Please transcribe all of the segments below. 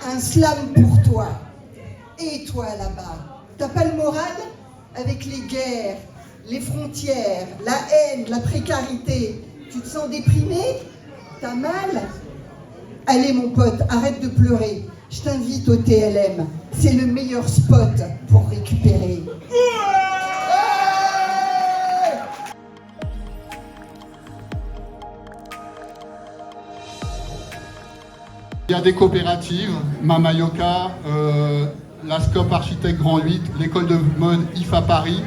un slam pour toi. Et toi là-bas, t'as pas le moral? Avec les guerres, les frontières, la haine, la précarité, tu te sens déprimé? T'as mal? Allez mon pote, arrête de pleurer. Je t'invite au TLM. C'est le meilleur spot pour récupérer. Il y a des coopératives, Mama Yoka, la Scope Architecte Grand 8, l'école de mode IFA Paris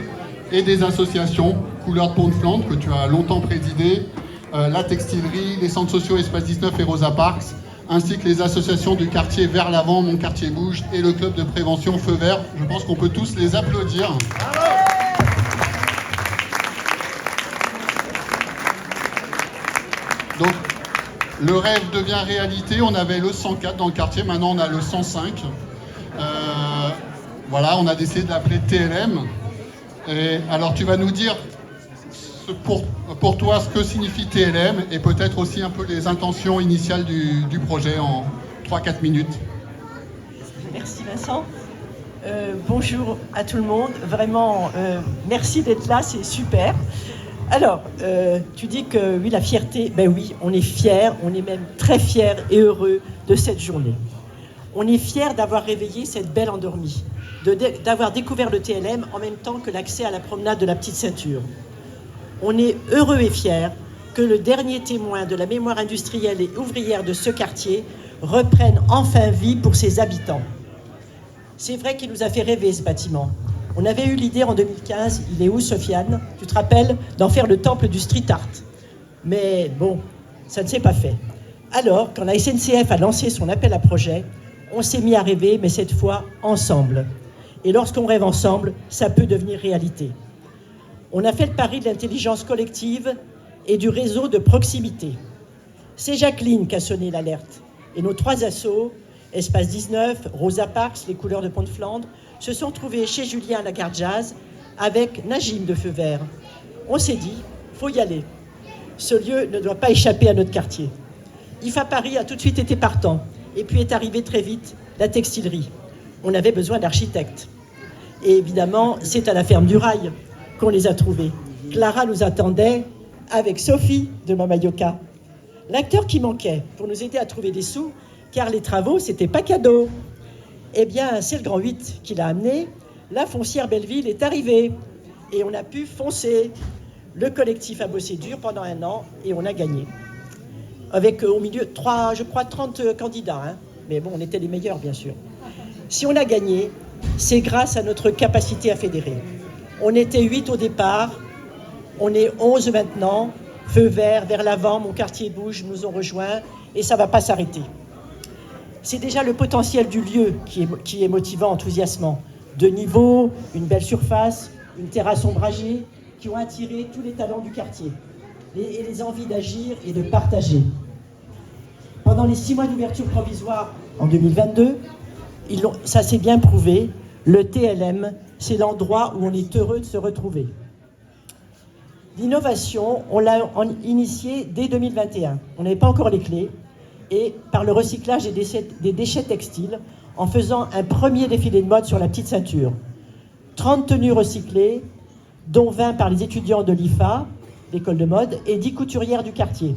et des associations, Couleur de Pont de Flandre, que tu as longtemps présidé, la textilerie, les centres sociaux Espace 19 et Rosa Parks, ainsi que les associations du quartier Vers l'Avant, Mon Quartier Bouge et le club de prévention Feu Vert. Je pense qu'on peut tous les applaudir. Donc, le rêve devient réalité. On avait le 104 dans le quartier, maintenant on a le 105. Voilà, on a décidé de l'appeler TLM. Et alors tu vas nous dire pour toi ce que signifie TLM et peut-être aussi un peu les intentions initiales du projet en 3-4 minutes. Merci Vincent. Bonjour à tout le monde. Vraiment, merci d'être là, c'est super. Alors, tu dis que oui, la fierté, ben oui, on est fiers, on est même très fiers et heureux de cette journée. On est fiers d'avoir réveillé cette belle endormie, d'avoir découvert le TLM en même temps que l'accès à la promenade de la Petite Ceinture. On est heureux et fiers que le dernier témoin de la mémoire industrielle et ouvrière de ce quartier reprenne enfin vie pour ses habitants. C'est vrai qu'il nous a fait rêver ce bâtiment. On avait eu l'idée en 2015, il est où Sofiane? Tu te rappelles, d'en faire le temple du street art. Mais bon, ça ne s'est pas fait. Alors, quand la SNCF a lancé son appel à projet, on s'est mis à rêver, mais cette fois ensemble. Et lorsqu'on rêve ensemble, ça peut devenir réalité. On a fait le pari de l'intelligence collective et du réseau de proximité. C'est Jacqueline qui a sonné l'alerte. Et nos 3 assos, Espace 19, Rosa Parks, les couleurs de Pont de Flandre, se sont trouvés chez Julien à la Gare Jazz avec Najim de Feu Vert. On s'est dit, faut y aller. Ce lieu ne doit pas échapper à notre quartier. IFA Paris a tout de suite été partant. Et puis est arrivée très vite la textilerie. On avait besoin d'architectes. Et évidemment, c'est à la ferme du Rail qu'on les a trouvés. Clara nous attendait avec Sophie de Mama Yoka. L'acteur qui manquait pour nous aider à trouver des sous, car les travaux, c'était pas cadeau. Eh bien, c'est le Grand 8 qui l'a amené. La foncière Belleville est arrivée. Et on a pu foncer. Le collectif a bossé dur pendant 1 an et on a gagné. Avec au milieu 30 candidats. Hein. Mais bon, on était les meilleurs, bien sûr. Si on a gagné, c'est grâce à notre capacité à fédérer. On était 8 au départ. On est 11 maintenant. Feu Vert, Vers l'Avant, Mon Quartier Bouge nous ont rejoints. Et ça ne va pas s'arrêter. C'est déjà le potentiel du lieu qui est motivant, enthousiasmant. 2 niveaux, une belle surface, une terrasse ombragée qui ont attiré tous les talents du quartier et les envies d'agir et de partager. Pendant les 6 mois d'ouverture provisoire en 2022, ça s'est bien prouvé, le TLM, c'est l'endroit où on est heureux de se retrouver. L'innovation, on l'a initiée dès 2021. On n'avait pas encore les clés. Et par le recyclage des déchets textiles, en faisant un premier défilé de mode sur la Petite Ceinture. 30 tenues recyclées, dont 20 par les étudiants de l'IFA, l'école de mode, et 10 couturières du quartier.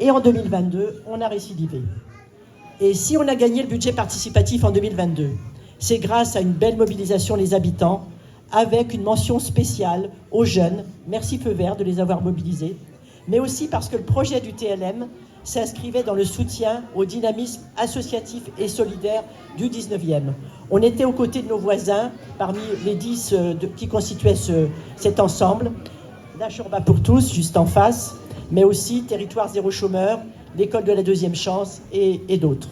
Et en 2022, on a récidivé. Et si on a gagné le budget participatif en 2022, c'est grâce à une belle mobilisation des habitants, avec une mention spéciale aux jeunes, merci Feu Vert de les avoir mobilisés, mais aussi parce que le projet du TLM s'inscrivait dans le soutien au dynamisme associatif et solidaire du 19e. On était aux côtés de nos voisins, parmi les 10 qui constituaient cet ensemble, la Chorba pour tous, juste en face, mais aussi Territoire Zéro Chômeur, l'école de la deuxième chance et d'autres.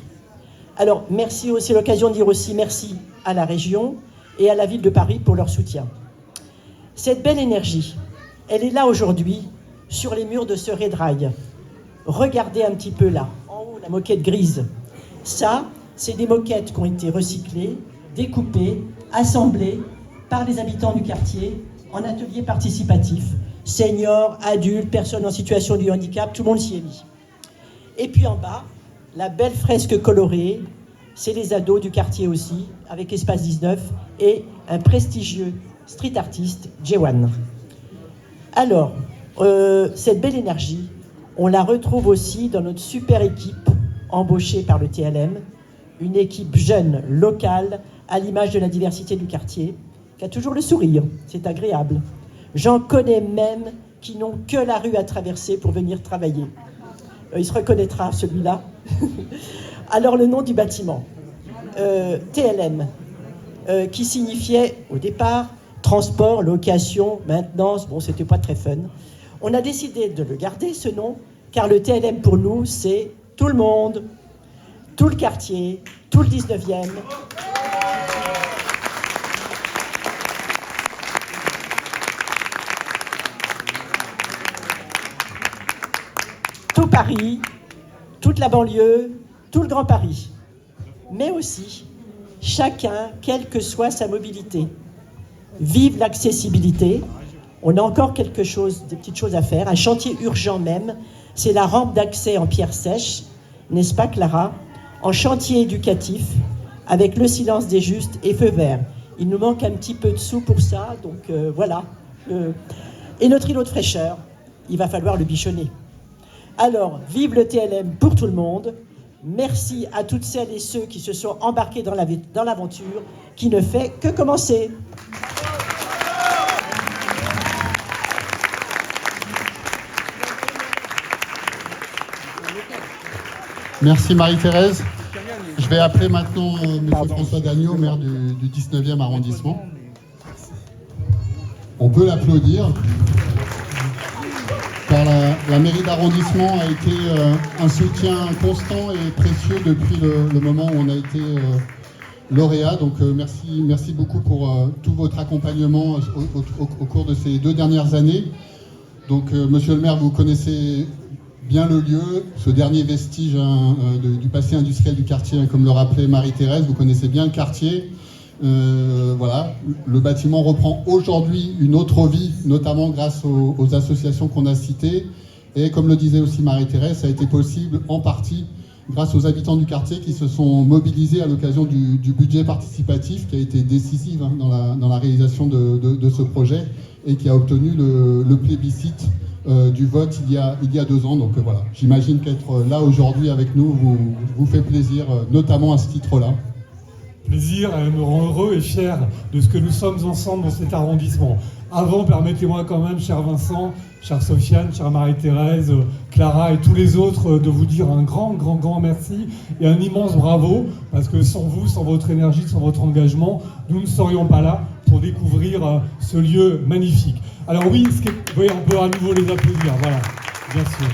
Alors, merci, c'est l'occasion de dire aussi merci à la région et à la ville de Paris pour leur soutien. Cette belle énergie, elle est là aujourd'hui, sur les murs de ce Redrail. Regardez un petit peu là, en haut, la moquette grise. Ça, c'est des moquettes qui ont été recyclées, découpées, assemblées par les habitants du quartier en atelier participatif. Seniors, adultes, personnes en situation de handicap, tout le monde s'y est mis. Et puis en bas, la belle fresque colorée c'est les ados du quartier aussi, avec Espace 19 et un prestigieux street artiste, J1. Alors, cette belle énergie, on la retrouve aussi dans notre super équipe embauchée par le TLM, une équipe jeune, locale, à l'image de la diversité du quartier, qui a toujours le sourire, c'est agréable. J'en connais même qui n'ont que la rue à traverser pour venir travailler. Il se reconnaîtra, celui-là. Alors, le nom du bâtiment, TLM, qui signifiait, au départ, transport, location, maintenance. Bon, c'était pas très fun. On a décidé de le garder, ce nom, car le TLM, pour nous, c'est tout le monde, tout le quartier, tout le 19e. Tout Paris, toute la banlieue, tout le Grand Paris. Mais aussi, chacun, quelle que soit sa mobilité. Vive l'accessibilité. On a encore des petites choses à faire. Un chantier urgent même, c'est la rampe d'accès en pierre sèche, n'est-ce pas Clara? En chantier éducatif, avec le silence des justes et feu vert. Il nous manque un petit peu de sous pour ça, donc voilà. Et notre îlot de fraîcheur, il va falloir le bichonner. Alors, vive le TLM pour tout le monde. Merci à toutes celles et ceux qui se sont embarqués dans l'aventure, qui ne fait que commencer. Merci Marie-Thérèse. Je vais appeler maintenant M. François Dagneau, maire du 19e arrondissement. On peut l'applaudir, car la mairie d'arrondissement a été un soutien constant et précieux depuis le moment où on a été lauréat. Donc merci beaucoup pour tout votre accompagnement au cours de ces 2 dernières années. Donc monsieur le maire, vous connaissez bien le lieu, ce dernier vestige du passé industriel du quartier, comme le rappelait Marie-Thérèse, vous connaissez bien le quartier. Voilà, le bâtiment reprend aujourd'hui une autre vie, notamment grâce aux associations qu'on a citées. Et comme le disait aussi Marie-Thérèse, ça a été possible en partie grâce aux habitants du quartier qui se sont mobilisés à l'occasion du budget participatif qui a été décisif dans la réalisation de ce projet et qui a obtenu le plébiscite du vote il y a 2 ans. Donc voilà, j'imagine qu'être là aujourd'hui avec nous vous fait plaisir, notamment à ce titre-là. Plaisir, elle me rend heureux et fier de ce que nous sommes ensemble dans cet arrondissement. Avant, permettez-moi quand même, cher Vincent, chère Sofiane, chère Marie-Thérèse, Clara et tous les autres, de vous dire un grand merci et un immense bravo, parce que sans vous, sans votre énergie, sans votre engagement, nous ne serions pas là pour découvrir ce lieu magnifique. Alors oui, on peut à nouveau les applaudir, voilà, bien sûr.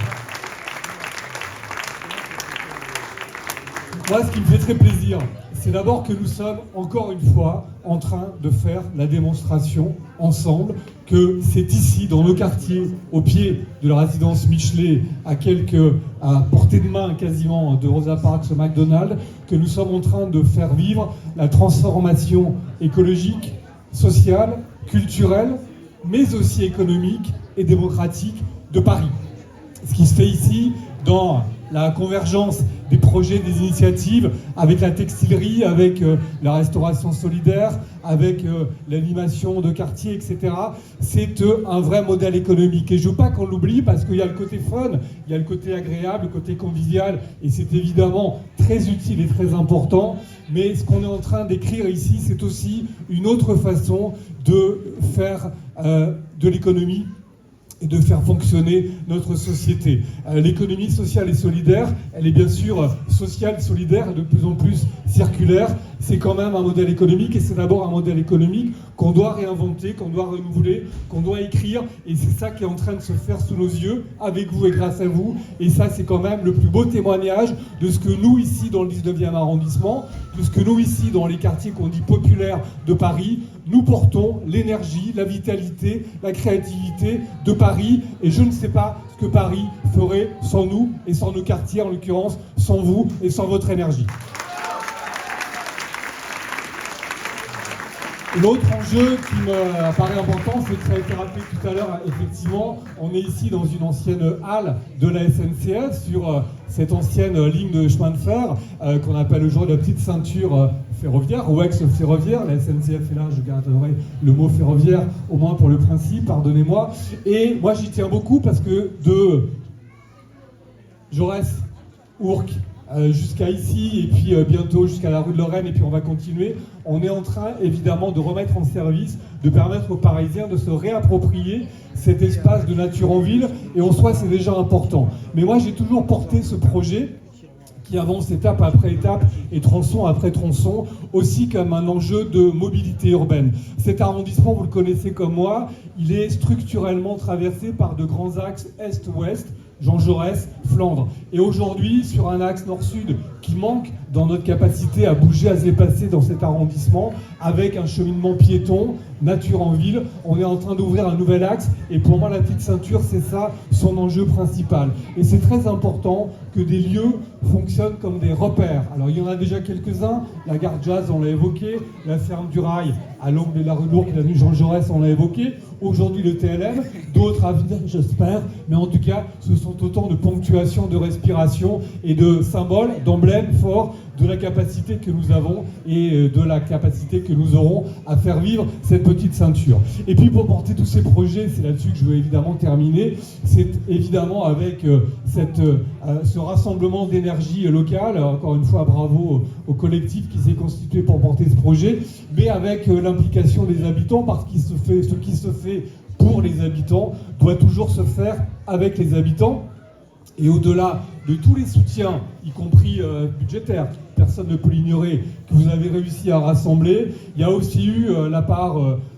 Moi, ce qui me fait très plaisir, c'est d'abord que nous sommes encore une fois en train de faire la démonstration ensemble que c'est ici, dans le quartier, au pied de la résidence Michelet, à portée de main quasiment de Rosa Parks au McDonald's, que nous sommes en train de faire vivre la transformation écologique, sociale, culturelle, mais aussi économique et démocratique de Paris. Ce qui se fait ici, dans la convergence des projets, des initiatives, avec la textilerie, avec la restauration solidaire, avec l'animation de quartier, etc. C'est un vrai modèle économique. Et je ne veux pas qu'on l'oublie parce qu'il y a le côté fun, il y a le côté agréable, le côté convivial, et c'est évidemment très utile et très important. Mais ce qu'on est en train d'écrire ici, c'est aussi une autre façon de faire de l'économie et de faire fonctionner notre société. L'économie sociale et solidaire, elle est bien sûr sociale, solidaire et de plus en plus circulaire. C'est quand même un modèle économique et c'est d'abord un modèle économique qu'on doit réinventer, qu'on doit renouveler, qu'on doit écrire, et c'est ça qui est en train de se faire sous nos yeux, avec vous et grâce à vous. Et ça, c'est quand même le plus beau témoignage de ce que nous, ici, dans le 19e arrondissement, de ce que nous, ici, dans les quartiers qu'on dit populaires de Paris, nous portons l'énergie, la vitalité, la créativité de Paris. Et je ne sais pas ce que Paris ferait sans nous et sans nos quartiers, en l'occurrence, sans vous et sans votre énergie. L'autre enjeu qui me paraît important, c'est que ça a été rappelé tout à l'heure, effectivement, on est ici dans une ancienne halle de la SNCF, sur cette ancienne ligne de chemin de fer qu'on appelle aujourd'hui la petite ceinture ferroviaire ou ex-ferroviaire. La SNCF est là, je garderai le mot ferroviaire, au moins pour le principe, pardonnez-moi. Et moi j'y tiens beaucoup parce que de Jaurès, Ourcq, jusqu'à ici, et puis bientôt jusqu'à la rue de Lorraine, et puis on va continuer. On est en train, évidemment, de remettre en service, de permettre aux Parisiens de se réapproprier cet espace de nature en ville, et en soi, c'est déjà important. Mais moi, j'ai toujours porté ce projet, qui avance étape après étape et tronçon après tronçon, aussi comme un enjeu de mobilité urbaine. Cet arrondissement, vous le connaissez comme moi, il est structurellement traversé par de grands axes est-ouest, Jean Jaurès, Flandre. Et aujourd'hui, sur un axe nord-sud qui manque dans notre capacité à bouger, à se déplacer dans cet arrondissement, avec un cheminement piéton, nature en ville, on est en train d'ouvrir un nouvel axe. Et pour moi, la petite ceinture, c'est ça, son enjeu principal. Et c'est très important que des lieux fonctionnent comme des repères. Alors, il y en a déjà quelques-uns. La gare Jazz, on l'a évoqué. La ferme du Rail, à l'angle de la rue Lourdes, l'avenue Jean Jaurès, on l'a évoqué. Aujourd'hui, le TLM, d'autres à venir, j'espère. Mais en tout cas, ce sont autant de ponctuations, de respiration et de symboles, d'emblèmes forts de la capacité que nous avons et de la capacité que nous aurons à faire vivre cette petite ceinture. Et puis pour porter tous ces projets, c'est là-dessus que je veux évidemment terminer, c'est évidemment avec ce rassemblement d'énergie locale. Encore une fois, bravo au collectif qui s'est constitué pour porter ce projet, mais avec l'implication des habitants, parce que ce qui se fait pour les habitants doit toujours se faire avec les habitants. Et au-delà de tous les soutiens, y compris budgétaires, personne ne peut l'ignorer, que vous avez réussi à rassembler, il y a aussi eu la part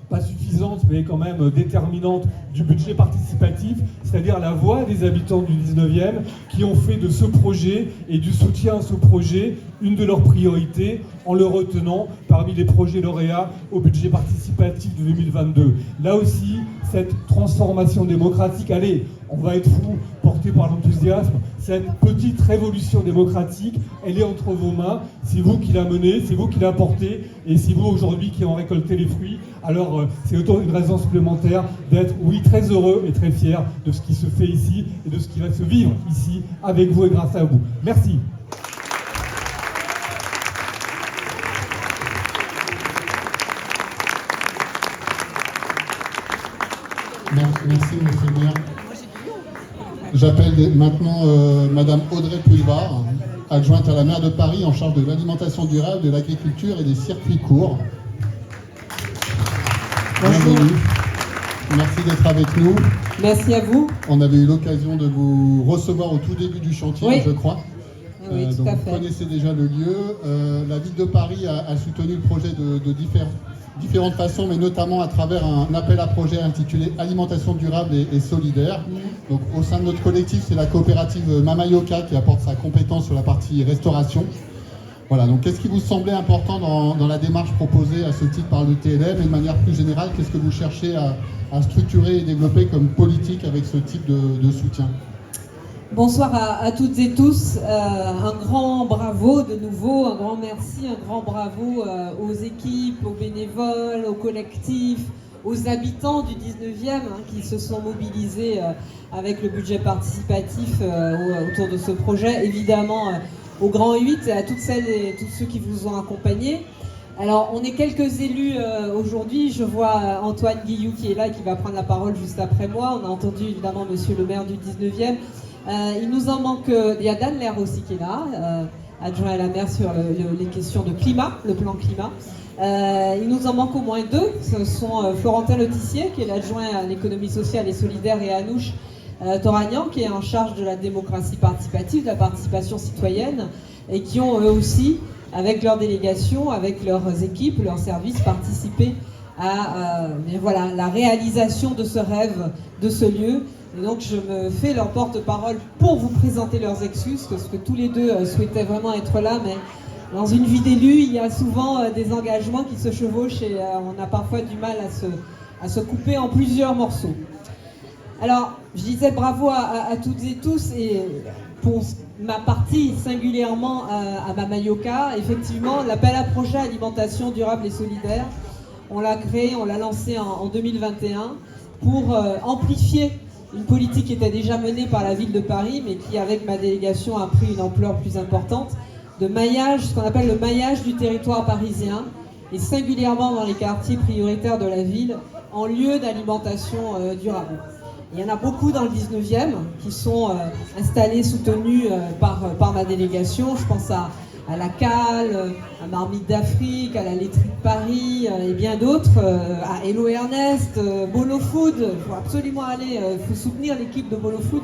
pas suffisante, mais quand même déterminante du budget participatif, c'est-à-dire la voix des habitants du 19e qui ont fait de ce projet et du soutien à ce projet une de leurs priorités en le retenant parmi les projets lauréats au budget participatif de 2022. Là aussi, cette transformation démocratique, allez, on va être fou, porté par l'enthousiasme, cette petite révolution démocratique, elle est entre vos mains, c'est vous qui la menez, c'est vous qui la portez, et c'est vous aujourd'hui qui en récoltez les fruits. Alors c'est autant une raison supplémentaire d'être, oui, très heureux et très fier de ce qui se fait ici et de ce qui va se vivre ici avec vous et grâce à vous. Merci. Merci, monsieur le maire. J'appelle maintenant Madame Audrey Pulvar, adjointe à la maire de Paris en charge de l'alimentation durable, de l'agriculture et des circuits courts. Bienvenue. Merci d'être avec nous. Merci à vous. On avait eu l'occasion de vous recevoir au tout début du chantier, oui, je crois. Oui, tout donc à vous fait. connaissez déjà le lieu. La ville de Paris a soutenu le projet de différentes façons, mais notamment à travers un appel à projet intitulé Alimentation durable et solidaire. Donc au sein de notre collectif, c'est la coopérative Mamayoka qui apporte sa compétence sur la partie restauration. Voilà, donc qu'est-ce qui vous semblait important dans la démarche proposée à ce titre par le TLM, et de manière plus générale, qu'est-ce que vous cherchez à structurer et développer comme politique avec ce type de soutien? Bonsoir à toutes et tous. Un grand bravo de nouveau, un grand merci, un grand bravo aux équipes, aux bénévoles, aux collectifs, aux habitants du 19e qui se sont mobilisés avec le budget participatif autour de ce projet. Évidemment, au Grand 8 et à toutes celles et tous ceux qui vous ont accompagnés. Alors, on est quelques élus aujourd'hui. Je vois Antoine Guillou qui est là et qui va prendre la parole juste après moi. On a entendu évidemment monsieur le maire du 19e. Il nous en manque, il y a Dan Lair aussi qui est là, adjoint à la maire sur les questions de climat, le plan climat. Il nous en manque au moins deux. Ce sont Florentin Letissier qui est l'adjoint à l'économie sociale et solidaire, et Anouche Toragnan qui est en charge de la démocratie participative, de la participation citoyenne, et qui ont eux aussi, avec leur délégation, avec leurs équipes, leurs services, participé à la réalisation de ce rêve, de ce lieu. Et donc je me fais leur porte-parole pour vous présenter leurs excuses, parce que tous les deux souhaitaient vraiment être là, mais dans une vie d'élu, il y a souvent des engagements qui se chevauchent et on a parfois du mal à se couper en plusieurs morceaux. Alors, je disais bravo à toutes et tous, et pour ma partie singulièrement à Mamayoka, effectivement, l'appel à projet alimentation durable et solidaire, On l'a créé, on l'a lancé en 2021 pour amplifier une politique qui était déjà menée par la ville de Paris, mais qui, avec ma délégation, a pris une ampleur plus importante, de maillage, ce qu'on appelle le maillage du territoire parisien, et singulièrement dans les quartiers prioritaires de la ville, en lieu d'alimentation durable. Il y en a beaucoup dans le 19e qui sont installés, soutenus par ma délégation. Je pense à la Cale, à Marmite d'Afrique, à la laiterie de Paris et bien d'autres, à Hello Ernest, Bolo Food. Il faut absolument aller, il faut soutenir l'équipe de Bolo Food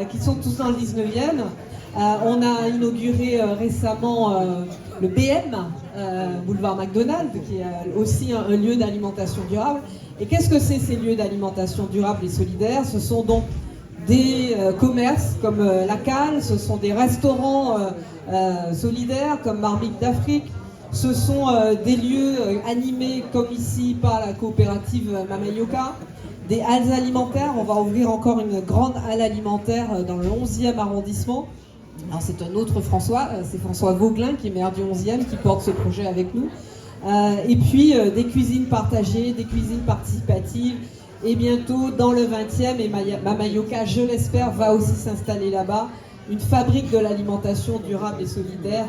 qui sont tous dans le 19e. On a inauguré récemment le BM, boulevard McDonald, qui est aussi un lieu d'alimentation durable. Et qu'est-ce que c'est ces lieux d'alimentation durable et solidaire? Ce sont donc des commerces comme la Cale, ce sont des restaurants solidaires comme Marmite d'Afrique, ce sont des lieux animés comme ici par la coopérative Mama Yoka, des halles alimentaires. On va ouvrir encore une grande halle alimentaire dans le 11e arrondissement. Alors c'est un autre François, c'est François Vauglin qui est maire du 11e qui porte ce projet avec nous. Et puis des cuisines partagées, des cuisines participatives. Et bientôt, dans le 20e, et Mama Yoka, je l'espère, va aussi s'installer là-bas, une fabrique de l'alimentation durable et solidaire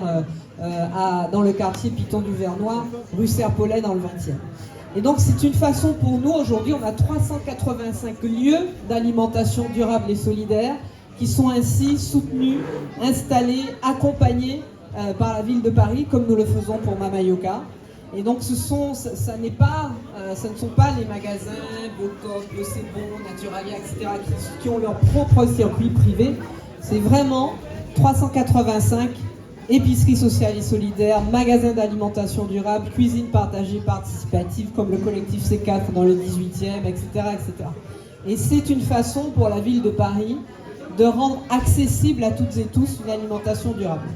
dans le quartier Piton du Vernois, rue Serpollet, dans le 20e. Et donc, c'est une façon pour nous, aujourd'hui, on a 385 lieux d'alimentation durable et solidaire qui sont ainsi soutenus, installés, accompagnés par la ville de Paris, comme nous le faisons pour Mama Yoka. Et donc ce ne sont pas les magasins Biocop, Bio C'est Bon, Naturalia, etc. qui ont leur propre circuit privé. C'est vraiment 385 épiceries sociales et solidaires, magasins d'alimentation durable, cuisine partagée participative comme le collectif C4 dans le 18e, etc., etc. Et c'est une façon pour la ville de Paris de rendre accessible à toutes et tous une alimentation durable.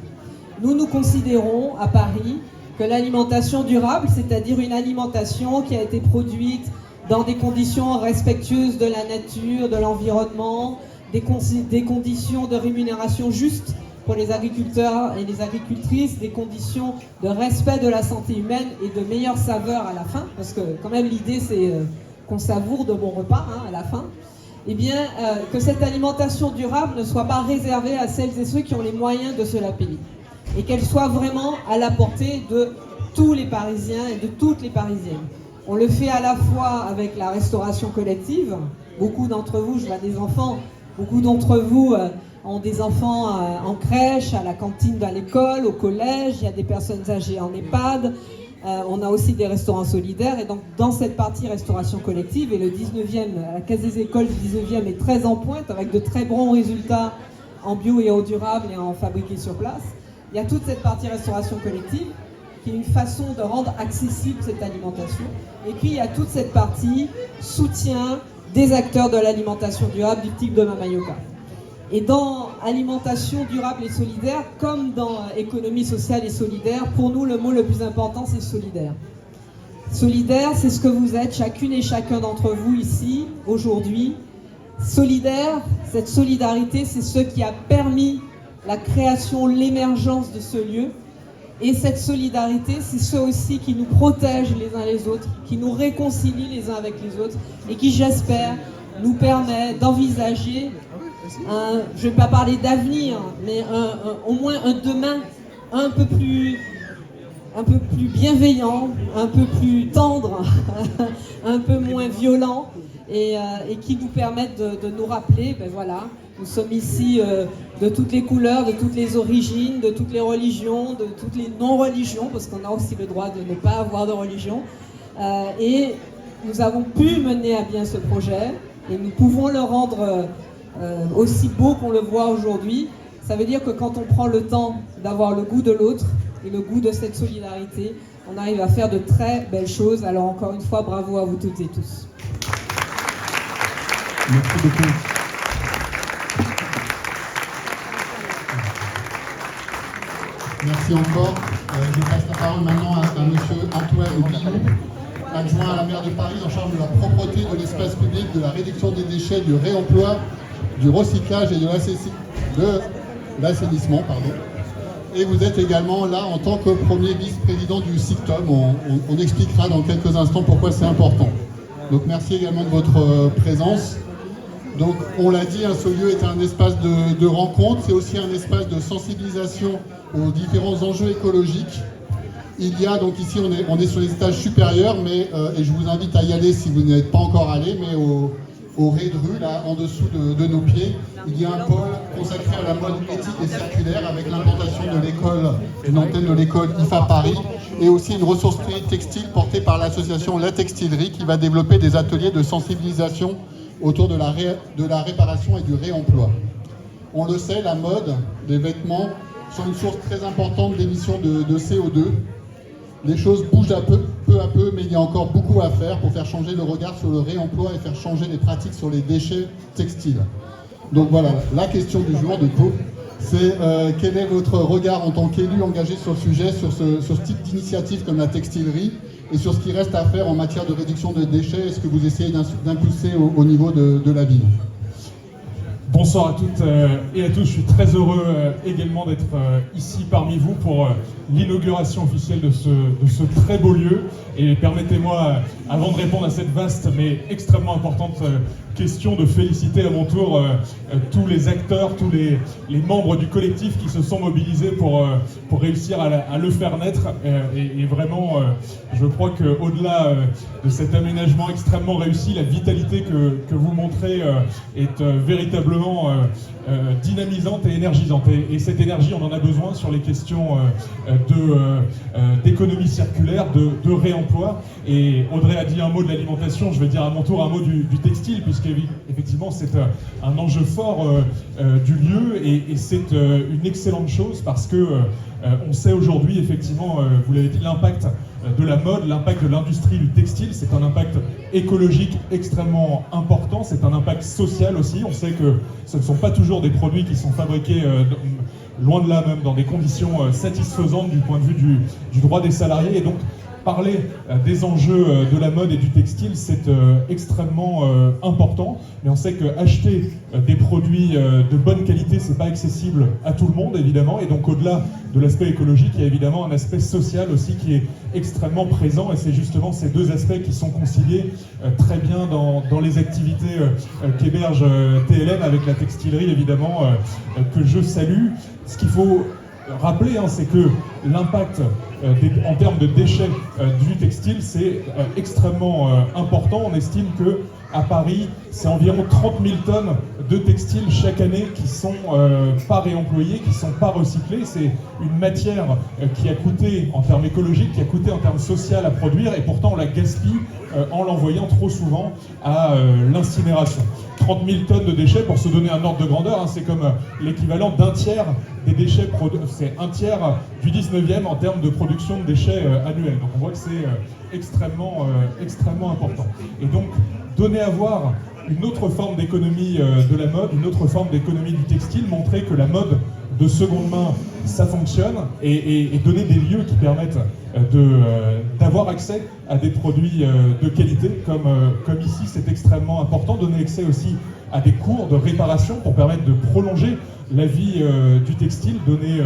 Nous considérons à Paris que l'alimentation durable, c'est-à-dire une alimentation qui a été produite dans des conditions respectueuses de la nature, de l'environnement, des conditions de rémunération justes pour les agriculteurs et les agricultrices, des conditions de respect de la santé humaine et de meilleure saveur à la fin, parce que quand même l'idée c'est qu'on savoure de bons repas à la fin. Eh bien, que cette alimentation durable ne soit pas réservée à celles et ceux qui ont les moyens de se la payer, et qu'elle soit vraiment à la portée de tous les Parisiens et de toutes les Parisiennes. On le fait à la fois avec la restauration collective. Beaucoup d'entre vous, je vois des enfants, beaucoup d'entre vous ont des enfants en crèche, à la cantine à l'école, au collège, il y a des personnes âgées en EHPAD, on a aussi des restaurants solidaires, et donc dans cette partie restauration collective, et le 19e, la Caisse des écoles du 19e est très en pointe, avec de très bons résultats en bio et eau durable et en fabriqué sur place. Il y a toute cette partie restauration collective qui est une façon de rendre accessible cette alimentation. Et puis il y a toute cette partie soutien des acteurs de l'alimentation durable du type de Mama Yoka. Et dans alimentation durable et solidaire, comme dans économie sociale et solidaire, pour nous le mot le plus important c'est solidaire. Solidaire, c'est ce que vous êtes, chacune et chacun d'entre vous ici, aujourd'hui. Solidaire, cette solidarité, c'est ce qui a permis la création, l'émergence de ce lieu. Et cette solidarité, c'est ce aussi qui nous protège les uns les autres, qui nous réconcilie les uns avec les autres, et qui, j'espère, nous permet d'envisager, je ne vais pas parler d'avenir, mais au moins un demain un peu plus bienveillant, un peu plus tendre, un peu moins violent, et qui nous permettent de nous rappeler, ben voilà, nous sommes ici de toutes les couleurs, de toutes les origines, de toutes les religions, de toutes les non-religions, parce qu'on a aussi le droit de ne pas avoir de religion. Et nous avons pu mener à bien ce projet, et nous pouvons le rendre aussi beau qu'on le voit aujourd'hui. Ça veut dire que quand on prend le temps d'avoir le goût de l'autre et le goût de cette solidarité, on arrive à faire de très belles choses. Alors encore une fois, bravo à vous toutes et tous. Merci beaucoup. Merci encore. Je passe la parole maintenant à monsieur Antoine Billon, adjoint à la maire de Paris en charge de la propreté de l'espace public, de la réduction des déchets, du réemploi, du recyclage et de l'assainissement. Et vous êtes également là en tant que premier vice-président du SICTOM. On expliquera dans quelques instants pourquoi c'est important. Donc merci également de votre présence. Donc on l'a dit, ce lieu est un espace de rencontre, c'est aussi un espace de sensibilisation aux différents enjeux écologiques. Il y a donc ici, on est sur les étages supérieurs, mais, et je vous invite à y aller si vous n'êtes pas encore allé, mais au rez de rue, là, en dessous de nos pieds, il y a un pôle consacré à la mode éthique et circulaire avec l'implantation de l'école, d'une antenne de l'école IFA Paris, et aussi une ressourcerie textile portée par l'association La Textilerie qui va développer des ateliers de sensibilisation autour de la réparation et du réemploi. On le sait, la mode, les vêtements sont une source très importante d'émissions de CO2. Les choses bougent peu à peu, mais il y a encore beaucoup à faire pour faire changer le regard sur le réemploi et faire changer les pratiques sur les déchets textiles. Donc voilà, la question du jour, du coup, c'est quel est votre regard en tant qu'élu engagé sur le sujet, sur ce type d'initiative comme la textilerie, et sur ce qui reste à faire en matière de réduction de déchets, est-ce que vous essayez d'impulser au niveau de la ville? Bonsoir à toutes et à tous, je suis très heureux également d'être ici parmi vous pour l'inauguration officielle de ce très beau lieu. Et permettez-moi, avant de répondre à cette vaste mais extrêmement importante question, de féliciter à mon tour tous les acteurs, tous les membres du collectif qui se sont mobilisés pour réussir à le faire naître. Et vraiment, je crois qu'au-delà de cet aménagement extrêmement réussi, la vitalité que vous montrez est véritablement dynamisante et énergisante. Et cette énergie, on en a besoin sur les questions d'économie circulaire, de réemploi. Et Audrey a dit un mot de l'alimentation, je vais dire à mon tour un mot du textile, puisqu'effectivement c'est un enjeu fort du lieu, et c'est une excellente chose parce que on sait aujourd'hui, effectivement, vous l'avez dit, l'impact de la mode, l'impact de l'industrie du textile, c'est un impact écologique extrêmement important, c'est un impact social aussi. On sait que ce ne sont pas toujours des produits qui sont fabriqués, loin de là même, dans des conditions satisfaisantes du point de vue du droit des salariés. Et donc, parler des enjeux de la mode et du textile, c'est extrêmement important, mais on sait qu'acheter des produits de bonne qualité, c'est pas accessible à tout le monde, évidemment, et donc au-delà de l'aspect écologique, il y a évidemment un aspect social aussi qui est extrêmement présent, et c'est justement ces deux aspects qui sont conciliés très bien dans les activités qu'héberge TLM avec la textilerie, évidemment, que je salue. Ce qu'il faut rappeler, c'est que l'impact en termes de déchets du textile, c'est extrêmement important. On estime que à Paris, c'est environ 30 000 tonnes de textiles chaque année qui sont pas réemployés, qui sont pas recyclés. C'est une matière qui a coûté en termes écologiques, qui a coûté en termes sociaux à produire, et pourtant on la gaspille en l'envoyant trop souvent à l'incinération. 30 000 tonnes de déchets, pour se donner un ordre de grandeur, c'est comme l'équivalent d'un tiers des déchets, c'est un tiers du 19e en termes de production de déchets annuels. Donc on voit que c'est extrêmement important. Et donc, donner à voir une autre forme d'économie de la mode, une autre forme d'économie du textile, montrer que la mode de seconde main, ça fonctionne, et donner des lieux qui permettent d'avoir accès à des produits de qualité, comme ici, c'est extrêmement important. Donner accès aussi à des cours de réparation pour permettre de prolonger la vie du textile, donner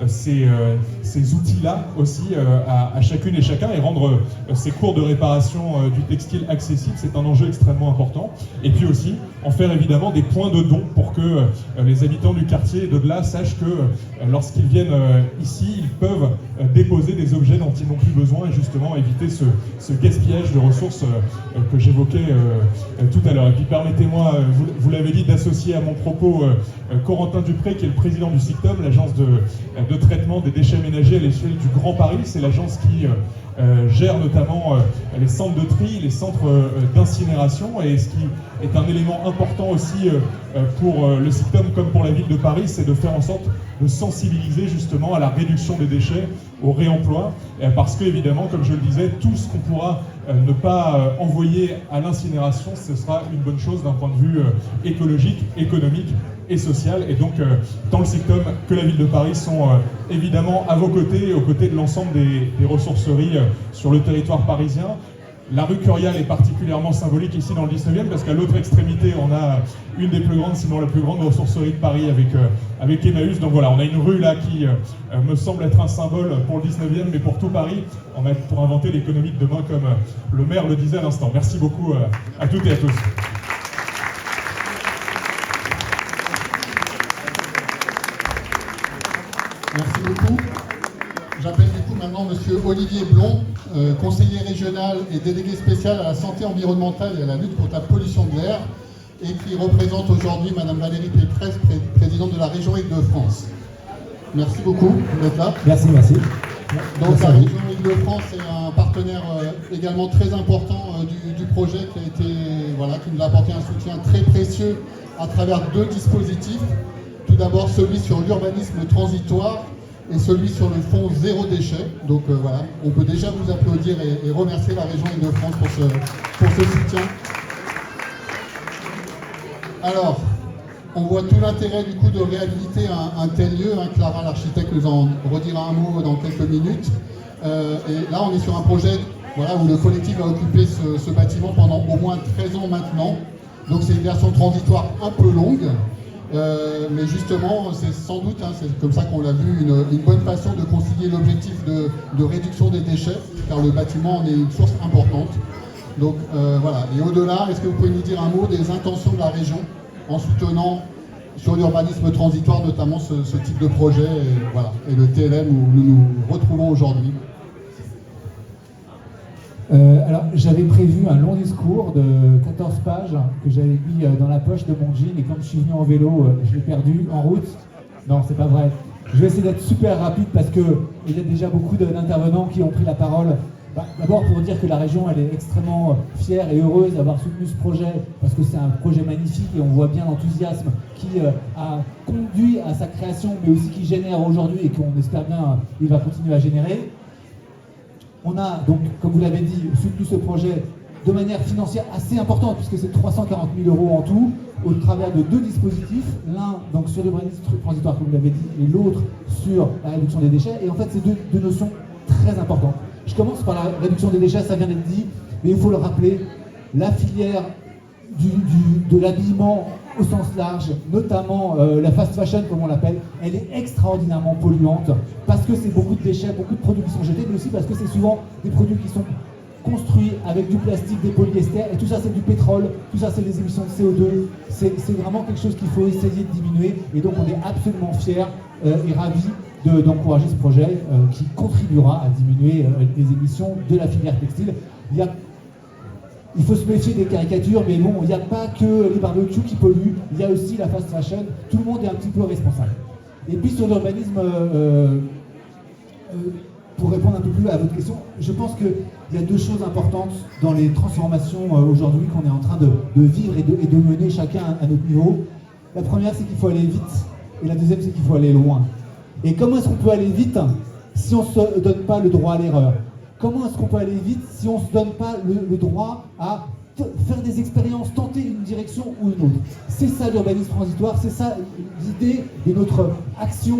ces outils-là aussi à chacune et chacun, et rendre ces cours de réparation du textile accessibles, c'est un enjeu extrêmement important. Et puis aussi en faire évidemment des points de don pour que les habitants du quartier et de-delà sachent que lorsqu'ils viennent ici, ils peuvent déposer des objets dont ils n'ont plus besoin, et justement éviter ce gaspillage de ressources que j'évoquais tout à l'heure. Et puis permettez-moi, vous l'avez dit, d'associer à mon propos Corentin Dupré, qui est le président du SICTOM, l'agence de traitement des déchets ménagers à l'échelle du Grand Paris. C'est l'agence qui gère notamment les centres de tri, les centres d'incinération, et ce qui est un élément important aussi pour le SICTOM comme pour la ville de Paris, c'est de faire en sorte de sensibiliser justement à la réduction des déchets, au réemploi, parce que évidemment, comme je le disais, tout ce qu'on pourra ne pas envoyer à l'incinération, ce sera une bonne chose d'un point de vue écologique, économique et social. Et donc, tant le SICTOM que la ville de Paris sont évidemment à vos côtés et aux côtés de l'ensemble des ressourceries sur le territoire parisien. La rue Curial est particulièrement symbolique ici dans le 19e parce qu'à l'autre extrémité, on a une des plus grandes, sinon la plus grande ressourcerie de Paris avec Emmaüs. Donc voilà, on a une rue là qui me semble être un symbole pour le 19e, mais pour tout Paris, pour inventer l'économie de demain, comme le maire le disait à l'instant. Merci beaucoup à toutes et à tous. Merci beaucoup. J'appelle du coup maintenant Monsieur Olivier Blond, conseiller régional et délégué spécial à la santé environnementale et à la lutte contre la pollution de l'air, et qui représente aujourd'hui Madame Valérie Pécresse, présidente de la région Île-de-France. Merci beaucoup d'être là. Merci. Donc la région Île-de-France est un partenaire également très important du projet qui nous a apporté un soutien très précieux à travers 2 dispositifs. Tout d'abord celui sur l'urbanisme transitoire et celui sur le fonds zéro déchet. Donc voilà, on peut déjà vous applaudir et remercier la région Île-de-France pour ce soutien. Alors, on voit tout l'intérêt du coup de réhabiliter un tel lieu. Clara, l'architecte, nous en redira un mot dans quelques minutes. Et là, on est sur un projet où le collectif va occuper ce bâtiment pendant au moins 13 ans maintenant. Donc c'est une version transitoire un peu longue. Mais justement, c'est sans doute, c'est comme ça qu'on l'a vu, une bonne façon de concilier l'objectif de réduction des déchets, car le bâtiment en est une source importante. Donc voilà, et au-delà, est-ce que vous pouvez nous dire un mot des intentions de la région en soutenant sur l'urbanisme transitoire, notamment ce type de projet, et le TLM où nous nous retrouvons aujourd'hui? Alors, j'avais prévu un long discours de 14 pages que j'avais mis dans la poche de mon jean, et quand je suis venu en vélo, je l'ai perdu en route. Non, c'est pas vrai. Je vais essayer d'être super rapide parce qu'il y a déjà beaucoup d'intervenants qui ont pris la parole. D'abord pour dire que la région elle est extrêmement fière et heureuse d'avoir soutenu ce projet, parce que c'est un projet magnifique et on voit bien l'enthousiasme qui a conduit à sa création, mais aussi qui génère aujourd'hui et qu'on espère bien il va continuer à générer. On a donc, comme vous l'avez dit, soutenu ce projet de manière financière assez importante, puisque c'est 340 000 € en tout, au travers de 2 dispositifs, l'un donc sur l'urbanisme transitoire, comme vous l'avez dit, et l'autre sur la réduction des déchets. Et en fait, c'est deux notions très importantes. Je commence par la réduction des déchets, ça vient d'être dit, mais il faut le rappeler, la filière de l'habillement au sens large, notamment la fast fashion comme on l'appelle, elle est extraordinairement polluante parce que c'est beaucoup de déchets, beaucoup de produits qui sont jetés, mais aussi parce que c'est souvent des produits qui sont construits avec du plastique, des polyesters, et tout ça c'est du pétrole, tout ça c'est des émissions de CO2, c'est vraiment quelque chose qu'il faut essayer de diminuer, et donc on est absolument fiers et ravis d'encourager ce projet qui contribuera à diminuer les émissions de la filière textile. Il faut se méfier des caricatures, mais bon, il n'y a pas que les barbecues qui polluent, il y a aussi la fast fashion, tout le monde est un petit peu responsable. Et puis sur l'urbanisme, pour répondre un peu plus à votre question, je pense qu'il y a 2 choses importantes dans les transformations aujourd'hui qu'on est en train de vivre et de mener chacun à notre niveau. La première, c'est qu'il faut aller vite, et la deuxième, c'est qu'il faut aller loin. Et comment est-ce qu'on peut aller vite si on ne se donne pas le droit à l'erreur? Comment est-ce qu'on peut aller vite si on ne se donne pas le droit à faire des expériences, tenter une direction ou une autre? C'est ça l'urbanisme transitoire, c'est ça l'idée de notre action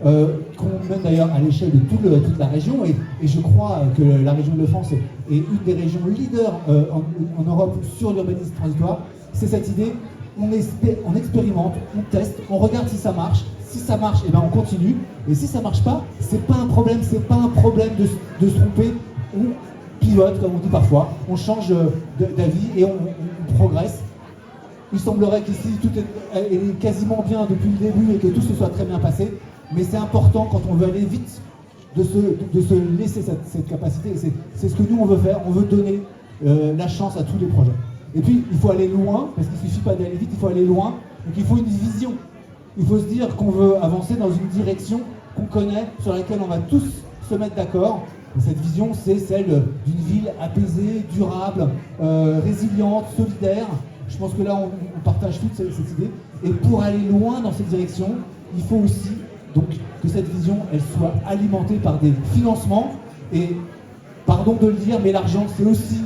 qu'on mène d'ailleurs à l'échelle de toute la région. Et je crois que la région Île-de-France est une des régions leaders en Europe sur l'urbanisme transitoire. C'est cette idée, on expérimente, on teste, on regarde si ça marche. Si ça marche, eh ben on continue. Et si ça marche pas, c'est pas un problème de se tromper. On pivote, comme on dit parfois, on change d'avis et on progresse. Il semblerait qu'ici tout est quasiment bien depuis le début et que tout se soit très bien passé. Mais c'est important quand on veut aller vite de se laisser cette capacité. C'est ce que nous on veut faire. On veut donner la chance à tous les projets. Et puis il faut aller loin, parce qu'il ne suffit pas d'aller vite, il faut aller loin. Donc il faut une vision. Il faut se dire qu'on veut avancer dans une direction qu'on connaît, sur laquelle on va tous se mettre d'accord. Et cette vision, c'est celle d'une ville apaisée, durable, résiliente, solidaire. Je pense que là, on partage toute cette idée. Et pour aller loin dans cette direction, il faut aussi donc, que cette vision, elle soit alimentée par des financements. Et pardon de le dire, mais l'argent, c'est aussi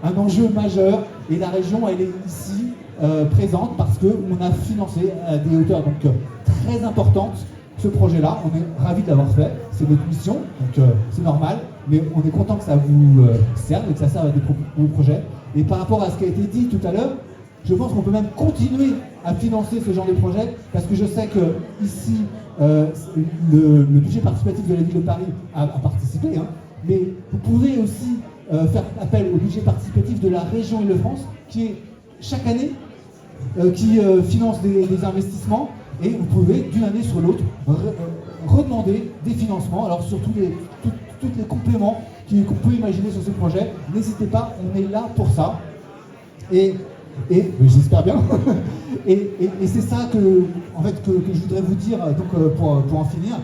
un enjeu majeur. Et la région, elle est ici présente parce qu'on a financé à des hauteurs donc, très importantes ce projet-là. On est ravis de l'avoir fait, c'est notre mission, donc c'est normal. mais on est content que ça vous serve et que ça serve à vos projets. Et par rapport à ce qui a été dit tout à l'heure, je pense qu'on peut même continuer à financer ce genre de projet, parce que je sais que ici, le budget participatif de la ville de Paris a participé, hein, mais vous pouvez aussi faire appel au budget participatif de la région Île-de-France, qui est chaque année, qui finance des investissements, et vous pouvez d'une année sur l'autre redemander des financements. Alors sur tous les compléments qu'on peut imaginer sur ce projet, n'hésitez pas, on est là pour ça. Et j'espère bien. et c'est ça que je voudrais vous dire, donc, pour en finir.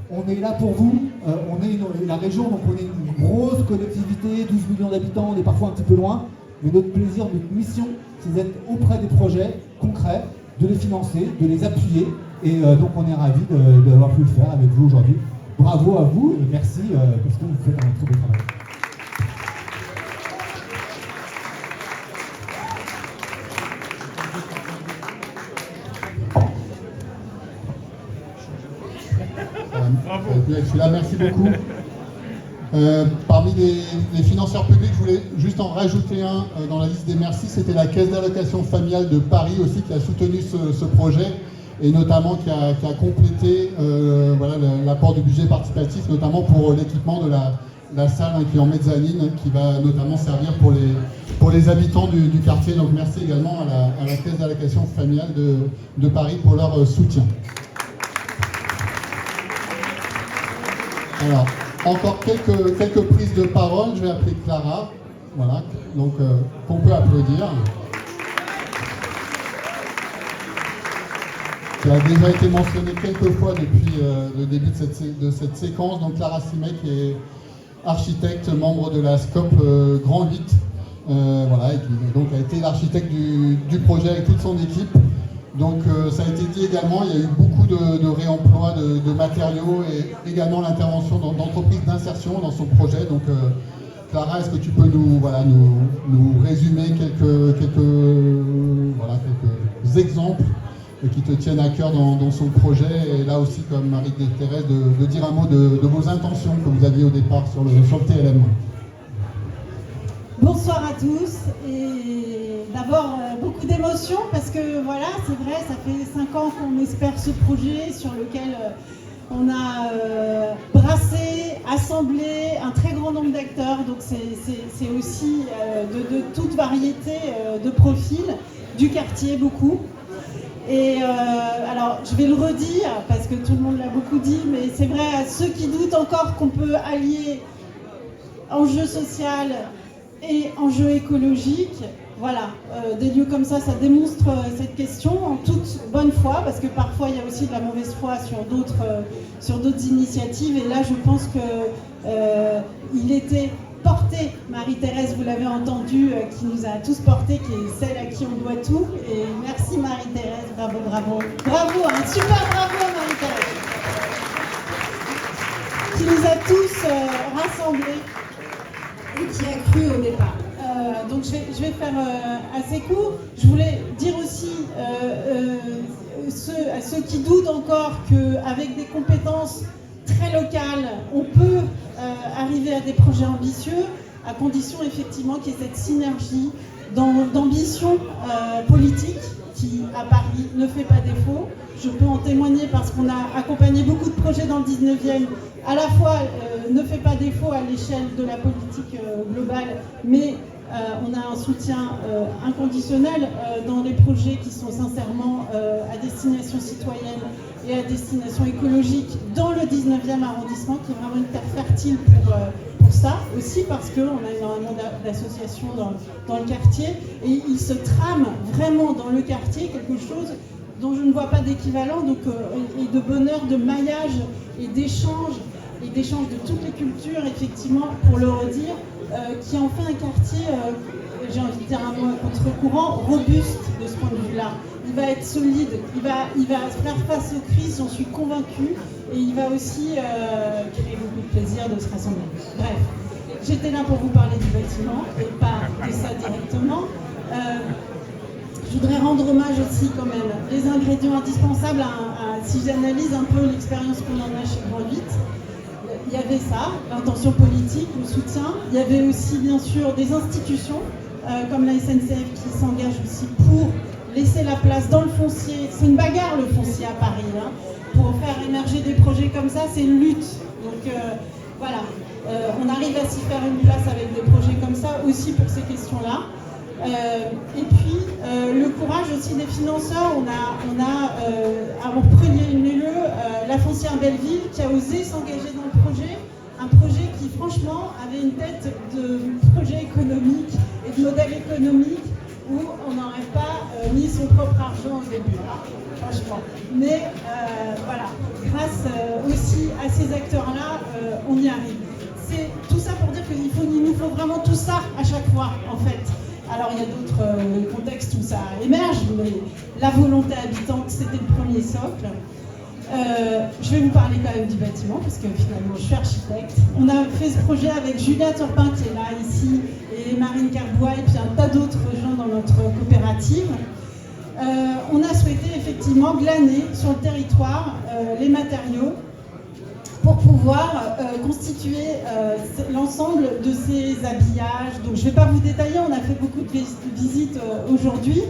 On est là pour vous, on est la région, donc on est une grosse collectivité, 12 millions d'habitants, on est parfois un petit peu loin, mais notre plaisir, notre mission, c'est d'être auprès des projets concrets, de les financer, de les appuyer, et donc on est ravis d'avoir pu le faire avec vous aujourd'hui. Bravo à vous, et merci, parce que vous faites un très beau travail. Je suis là, merci beaucoup. Parmi les financeurs publics, je voulais juste en rajouter un dans la liste des merci, c'était la Caisse d'allocation familiale de Paris aussi qui a soutenu ce projet et notamment qui a complété l'apport du budget participatif, notamment pour l'équipement de la salle qui est en mezzanine, qui va notamment servir pour les habitants du quartier. Donc merci également à la Caisse d'allocation familiale de Paris pour leur soutien. Alors, encore quelques prises de parole. Je vais appeler Clara, voilà, donc qu'on peut applaudir. Qui a déjà été mentionnée quelques fois depuis le début de cette séquence. Donc Clara Simet, qui est architecte, membre de la SCOP Grand 8, voilà, et qui donc a été l'architecte du projet avec toute son équipe. Donc ça a été dit également, il y a eu beaucoup de réemploi de matériaux et également l'intervention d'entreprises d'insertion dans son projet. Donc Clara, est-ce que tu peux nous résumer quelques exemples qui te tiennent à cœur dans son projet, et là aussi comme Marie-Thérèse de dire un mot de vos intentions que vous aviez au départ sur le TLM. Bonsoir à tous, et d'abord beaucoup d'émotions parce que voilà, c'est vrai, ça fait 5 ans qu'on espère ce projet sur lequel on a brassé, assemblé un très grand nombre d'acteurs, donc c'est aussi de toute variété de profils, du quartier beaucoup. Et alors je vais le redire parce que tout le monde l'a beaucoup dit, mais c'est vrai à ceux qui doutent encore qu'on peut allier enjeu social et enjeu écologique, voilà, des lieux comme ça démontre cette question en toute bonne foi, parce que parfois il y a aussi de la mauvaise foi sur d'autres initiatives, et là je pense que il était porté, Marie-Thérèse, vous l'avez entendu, qui nous a tous portés, qui est celle à qui on doit tout, et merci Marie-Thérèse, bravo, un super bravo à Marie-Thérèse, qui nous a tous rassemblés et qui a cru au départ. Donc je vais faire assez court. Je voulais dire aussi à ceux qui doutent encore qu'avec des compétences très locales, on peut arriver à des projets ambitieux, à condition effectivement qu'il y ait cette synergie d'ambition politique qui, à Paris, ne fait pas défaut. Je peux en témoigner parce qu'on a accompagné beaucoup de projets dans le 19e, à la fois ne fait pas défaut à l'échelle de la politique globale, mais on a un soutien inconditionnel dans les projets qui sont sincèrement à destination citoyenne et à destination écologique dans le 19e arrondissement, qui est vraiment une terre fertile pour ça, aussi parce qu'on a énormément d'associations dans le quartier, et il se trame vraiment dans le quartier quelque chose dont je ne vois pas d'équivalent, donc et de bonheur, de maillage et d'échange de toutes les cultures, effectivement, pour le redire, qui en fait un quartier, j'ai envie de dire un mot contre-courant, robuste de ce point de vue-là. Il va être solide, il va faire face aux crises, j'en suis convaincue, et il va aussi créer beaucoup de plaisir de se rassembler. Bref, j'étais là pour vous parler du bâtiment, et pas de ça directement. Je voudrais rendre hommage aussi quand même les ingrédients indispensables si j'analyse un peu l'expérience qu'on en a chez Grand 8. il y avait ça, l'intention politique, le soutien. Il y avait aussi bien sûr des institutions comme la SNCF qui s'engage aussi pour laisser la place dans le foncier. C'est une bagarre le foncier à Paris, hein. Pour faire émerger des projets comme ça, c'est une lutte. Donc voilà, on arrive à s'y faire une place avec des projets comme ça aussi pour ces questions-là. Et puis le courage aussi des financeurs. On a à Montpellier-Nuleux, la foncière Belleville qui a osé s'engager dans le projet, un projet qui franchement avait une tête de projet économique et de modèle économique où on n'aurait pas mis son propre argent au début, hein, franchement. Mais voilà, grâce aussi à ces acteurs-là, on y arrive. C'est tout ça pour dire qu'il nous faut vraiment tout ça à chaque fois, en fait. Alors il y a d'autres contextes où ça émerge, mais la volonté habitante, c'était le premier socle. Je vais vous parler quand même du bâtiment, parce que finalement je suis architecte. On a fait ce projet avec Julia Turpin qui est là, ici, et Marine Carbois, et puis un tas d'autres gens dans notre coopérative. On a souhaité effectivement glaner sur le territoire les matériaux pour pouvoir constituer l'ensemble de ces habillages. Donc je ne vais pas vous détailler, on a fait beaucoup de visites aujourd'hui,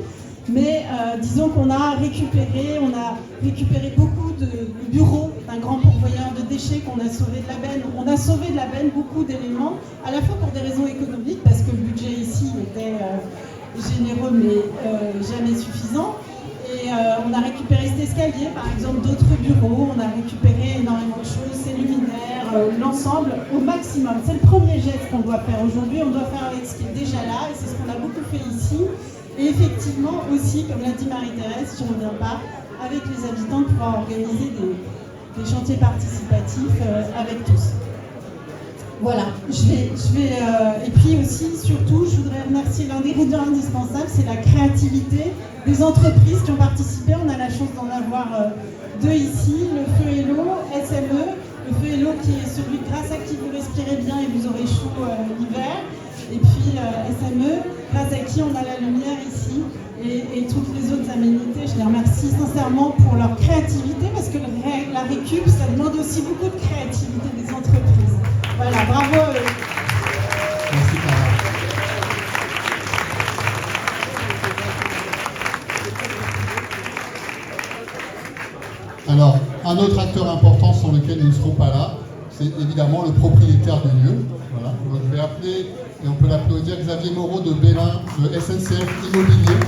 mais disons qu'on a récupéré beaucoup de bureaux d'un grand pourvoyeur de déchets qu'on a sauvé de la benne. On a sauvé de la benne beaucoup d'éléments, à la fois pour des raisons économiques, parce que le budget ici était généreux mais jamais suffisant. Et on a récupéré cet escalier, par exemple, d'autres bureaux, on a récupéré énormément de choses, ces luminaires, l'ensemble au maximum. C'est le premier geste qu'on doit faire aujourd'hui, on doit faire avec ce qui est déjà là, et c'est ce qu'on a beaucoup fait ici. Et effectivement aussi, comme l'a dit Marie-Thérèse, si je ne reviens pas, avec les habitants, de pouvoir organiser des chantiers participatifs avec tous. Voilà, et puis aussi, surtout, je voudrais remercier l'ingrédient indispensable, c'est la créativité des entreprises qui ont participé. On a la chance d'en avoir deux ici, le Feu et l'eau, SME, le Feu et l'eau qui est celui grâce à qui vous respirez bien et vous aurez chaud l'hiver, et puis SME, grâce à qui on a la lumière ici, et toutes les autres aménités. Je les remercie sincèrement pour leur créativité, parce que la récup, ça demande aussi beaucoup de créativité des entreprises. Voilà, bravo à eux. Merci, Clara. Alors, un autre acteur important sans lequel ils ne seront pas là, c'est évidemment le propriétaire du lieu. Voilà. Donc, je vais appeler, et on peut l'applaudir, Xavier Moreau de Bélin, de SNCF Immobilier.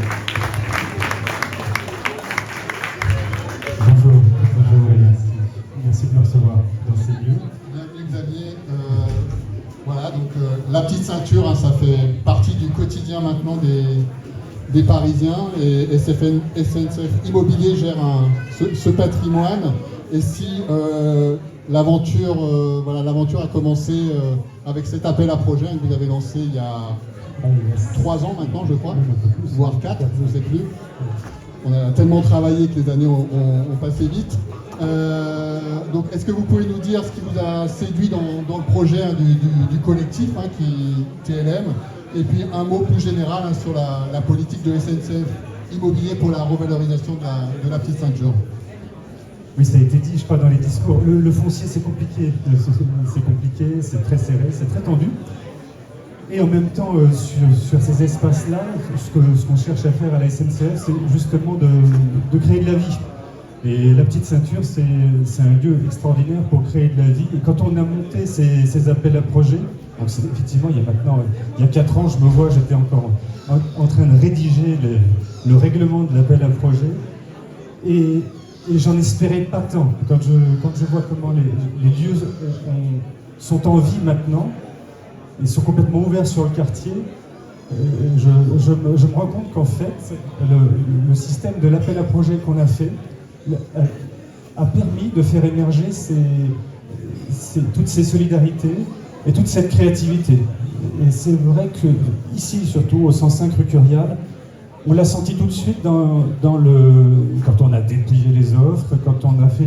Bonjour, merci de me recevoir dans ces lieux. Bienvenue Xavier. Voilà, donc la petite ceinture, hein, ça fait partie du quotidien maintenant des Parisiens, et SNCF Immobilier gère ce patrimoine. Et si l'aventure a commencé avec cet appel à projet que vous avez lancé il y a 3 ans maintenant, je crois, voire 4, je ne sais plus. On a tellement travaillé que les années ont passé vite. Donc, est-ce que vous pouvez nous dire ce qui vous a séduit dans le projet du collectif qui TLM, et puis un mot plus général sur la politique de SNCF Immobilier pour la revalorisation de la petite ceinture? Oui, ça a été dit, je crois, dans les discours. Le foncier, c'est compliqué. C'est compliqué, c'est très serré, c'est très tendu. Et en même temps, sur ces espaces-là, ce qu'on cherche à faire à la SNCF, c'est justement de créer de la vie. Et la petite ceinture, c'est un lieu extraordinaire pour créer de la vie. Et quand on a monté ces appels à projets, donc effectivement, il y a 4 ans, je me vois, j'étais encore en train de rédiger le règlement de l'appel à projet. Et j'en espérais pas tant. Quand je vois comment les lieux sont en vie maintenant, ils sont complètement ouverts sur le quartier, je me rends compte qu'en fait, le système de l'appel à projet qu'on a fait a permis de faire émerger toutes ces solidarités et toute cette créativité. Et c'est vrai que ici, surtout au 105 rue Curial, on l'a senti tout de suite quand on a déplié les offres, quand on a fait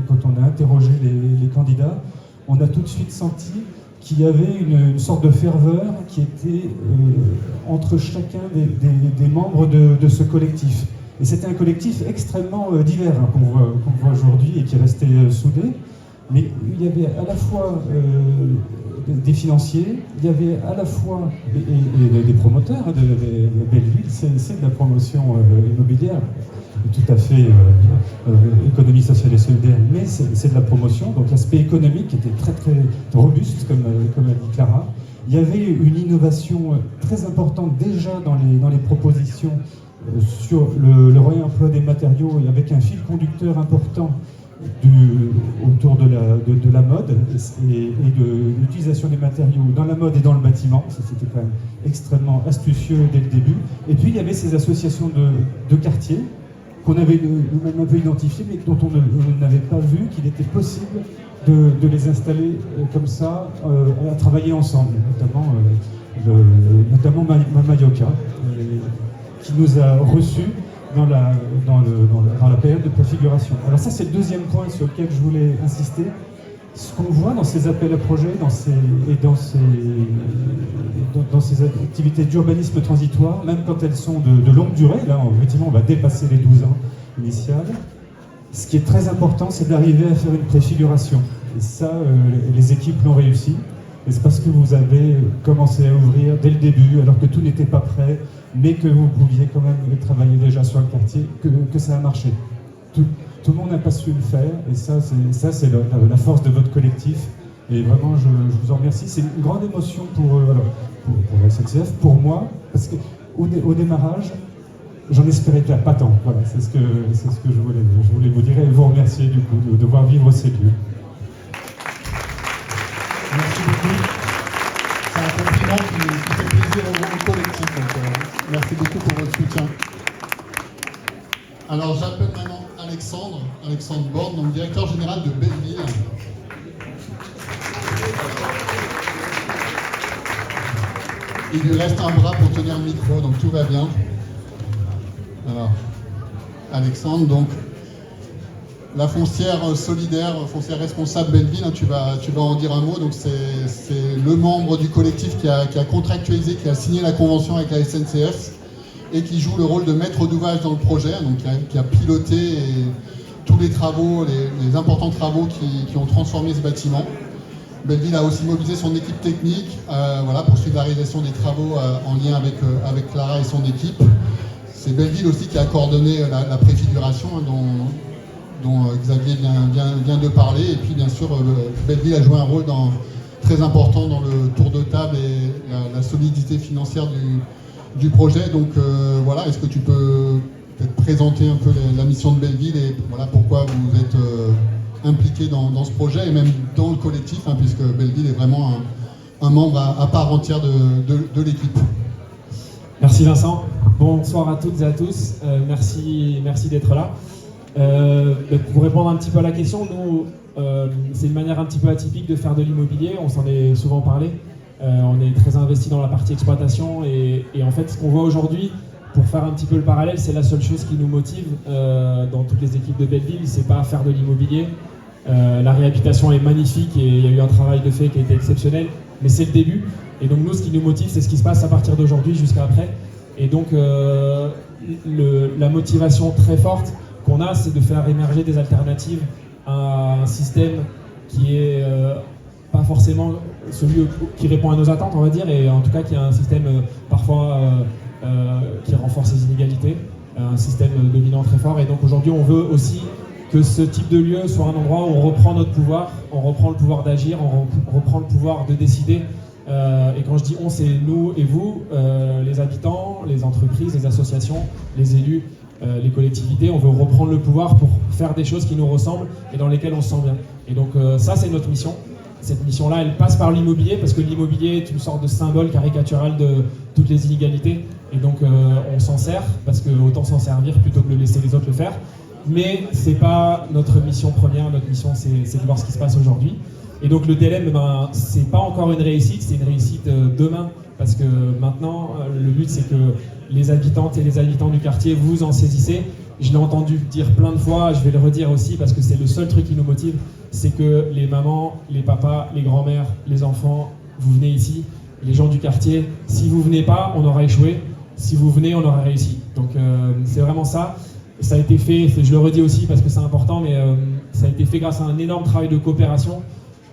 quand on a interrogé les candidats, on a tout de suite senti qu'il y avait une sorte de ferveur qui était entre chacun des membres de ce collectif. Et c'était un collectif extrêmement divers qu'on voit aujourd'hui et qui est resté soudé. Mais il y avait à la fois des financiers, il y avait à la fois des promoteurs de Belleville, c'est de la promotion immobilière, tout à fait économie sociale et solidaire, mais c'est de la promotion, donc l'aspect économique était très très robuste, comme a dit Clara. Il y avait une innovation très importante déjà dans les propositions sur le réemploi des matériaux, et avec un fil conducteur important autour de la mode et de l'utilisation des matériaux dans la mode et dans le bâtiment. Ça, c'était quand même extrêmement astucieux dès le début. Et puis il y avait ces associations de quartiers qu'on avait nous-mêmes un peu identifiées, mais dont on n'avait pas vu qu'il était possible de les installer comme ça, à travailler ensemble, notamment Mama Yoka, qui nous a reçus dans la période de préfiguration. Alors ça, c'est le deuxième point sur lequel je voulais insister. Ce qu'on voit dans ces appels à projets, dans ces activités d'urbanisme transitoire, même quand elles sont de longue durée, là, effectivement, on va dépasser les 12 ans initiales, ce qui est très important, c'est d'arriver à faire une préfiguration. Et ça, les équipes l'ont réussi. Et c'est parce que vous avez commencé à ouvrir dès le début, alors que tout n'était pas prêt, mais que vous pouviez quand même travailler déjà sur le quartier, que ça a marché. Tout le monde n'a pas su le faire, et ça c'est la force de votre collectif. Et vraiment, je vous en remercie. C'est une grande émotion pour la SNCF, pour moi, parce qu'au démarrage, j'en espérais pas tant. Voilà, c'est ce que je voulais vous dire, et vous remercier du coup de devoir vivre ces lieux. Merci beaucoup. C'est un compliment qui fait plaisir au collectif. Donc, merci beaucoup pour votre soutien. Alors j'appelle maintenant Alexandre Borne, donc directeur général de Belleville. Il lui reste un bras pour tenir le micro, donc tout va bien. Alors, Alexandre, donc la foncière solidaire, foncière responsable Belleville, hein, tu vas en dire un mot. Donc c'est le membre du collectif qui a contractualisé, qui a signé la convention avec la SNCF et qui joue le rôle de maître d'ouvrage dans le projet, donc qui a piloté tous les travaux, les importants travaux qui ont transformé ce bâtiment. Belleville a aussi mobilisé son équipe technique pour suivre la réalisation des travaux en lien avec Clara et son équipe. C'est Belleville aussi qui a coordonné la préfiguration dont Xavier vient de parler. Et puis bien sûr, Belleville a joué un rôle très important dans le tour de table et la solidité financière du projet. Donc voilà, est-ce que tu peux peut-être présenter un peu la mission de Belleville et voilà pourquoi vous êtes impliqué dans ce projet et même dans le collectif, hein, puisque Belleville est vraiment un membre à part entière de l'équipe. Merci Vincent. Bonsoir à toutes et à tous. Merci d'être là. Pour répondre un petit peu à la question, nous, c'est une manière un petit peu atypique de faire de l'immobilier. On s'en est souvent parlé. On est très investi dans la partie exploitation et en fait, ce qu'on voit aujourd'hui, pour faire un petit peu le parallèle, c'est la seule chose qui nous motive dans toutes les équipes de Belleville, c'est pas faire de l'immobilier. La réhabilitation est magnifique et il y a eu un travail de fait qui a été exceptionnel, mais c'est le début. Et donc nous, ce qui nous motive, c'est ce qui se passe à partir d'aujourd'hui jusqu'à après. Et donc la motivation très forte qu'on a, c'est de faire émerger des alternatives à un système qui est pas forcément celui qui répond à nos attentes, on va dire, et en tout cas qui est un système parfois qui renforce les inégalités, un système dominant très fort. Et donc aujourd'hui, on veut aussi que ce type de lieu soit un endroit où on reprend notre pouvoir, on reprend le pouvoir d'agir, on reprend le pouvoir de décider. Et quand je dis on, c'est nous et vous, les habitants, les entreprises, les associations, les élus, les collectivités. On veut reprendre le pouvoir pour faire des choses qui nous ressemblent et dans lesquelles on se sent bien. Et donc ça, c'est notre mission. Cette mission-là, elle passe par l'immobilier, parce que l'immobilier est une sorte de symbole caricatural de toutes les inégalités. Et donc on s'en sert, parce que autant s'en servir plutôt que de laisser les autres le faire. Mais c'est pas notre mission première. Notre mission, c'est de voir ce qui se passe aujourd'hui. Et donc le DLM, c'est pas encore une réussite, c'est une réussite demain. Parce que maintenant, le but, c'est que les habitantes et les habitants du quartier vous en saisissez. Je l'ai entendu dire plein de fois, je vais le redire aussi, parce que c'est le seul truc qui nous motive, c'est que les mamans, les papas, les grands-mères, les enfants, vous venez ici, les gens du quartier. Si vous venez pas, on aura échoué. Si vous venez, on aura réussi. Donc c'est vraiment ça. Ça a été fait, je le redis aussi parce que c'est important, mais ça a été fait grâce à un énorme travail de coopération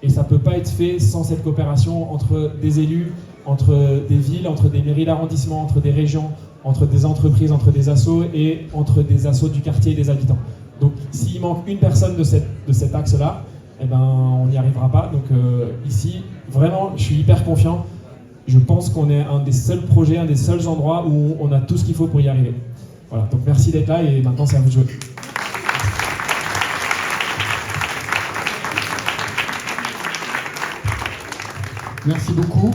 et ça ne peut pas être fait sans cette coopération entre des élus, entre des villes, entre des mairies d'arrondissement, entre des régions, entre des entreprises, entre des assos et entre des assos du quartier et des habitants. Donc s'il manque une personne de cet axe-là, eh ben, on n'y arrivera pas. Donc ici, vraiment, je suis hyper confiant. Je pense qu'on est un des seuls projets, un des seuls endroits où on a tout ce qu'il faut pour y arriver. Voilà, donc merci d'être là et maintenant c'est à vous de jouer. Merci beaucoup.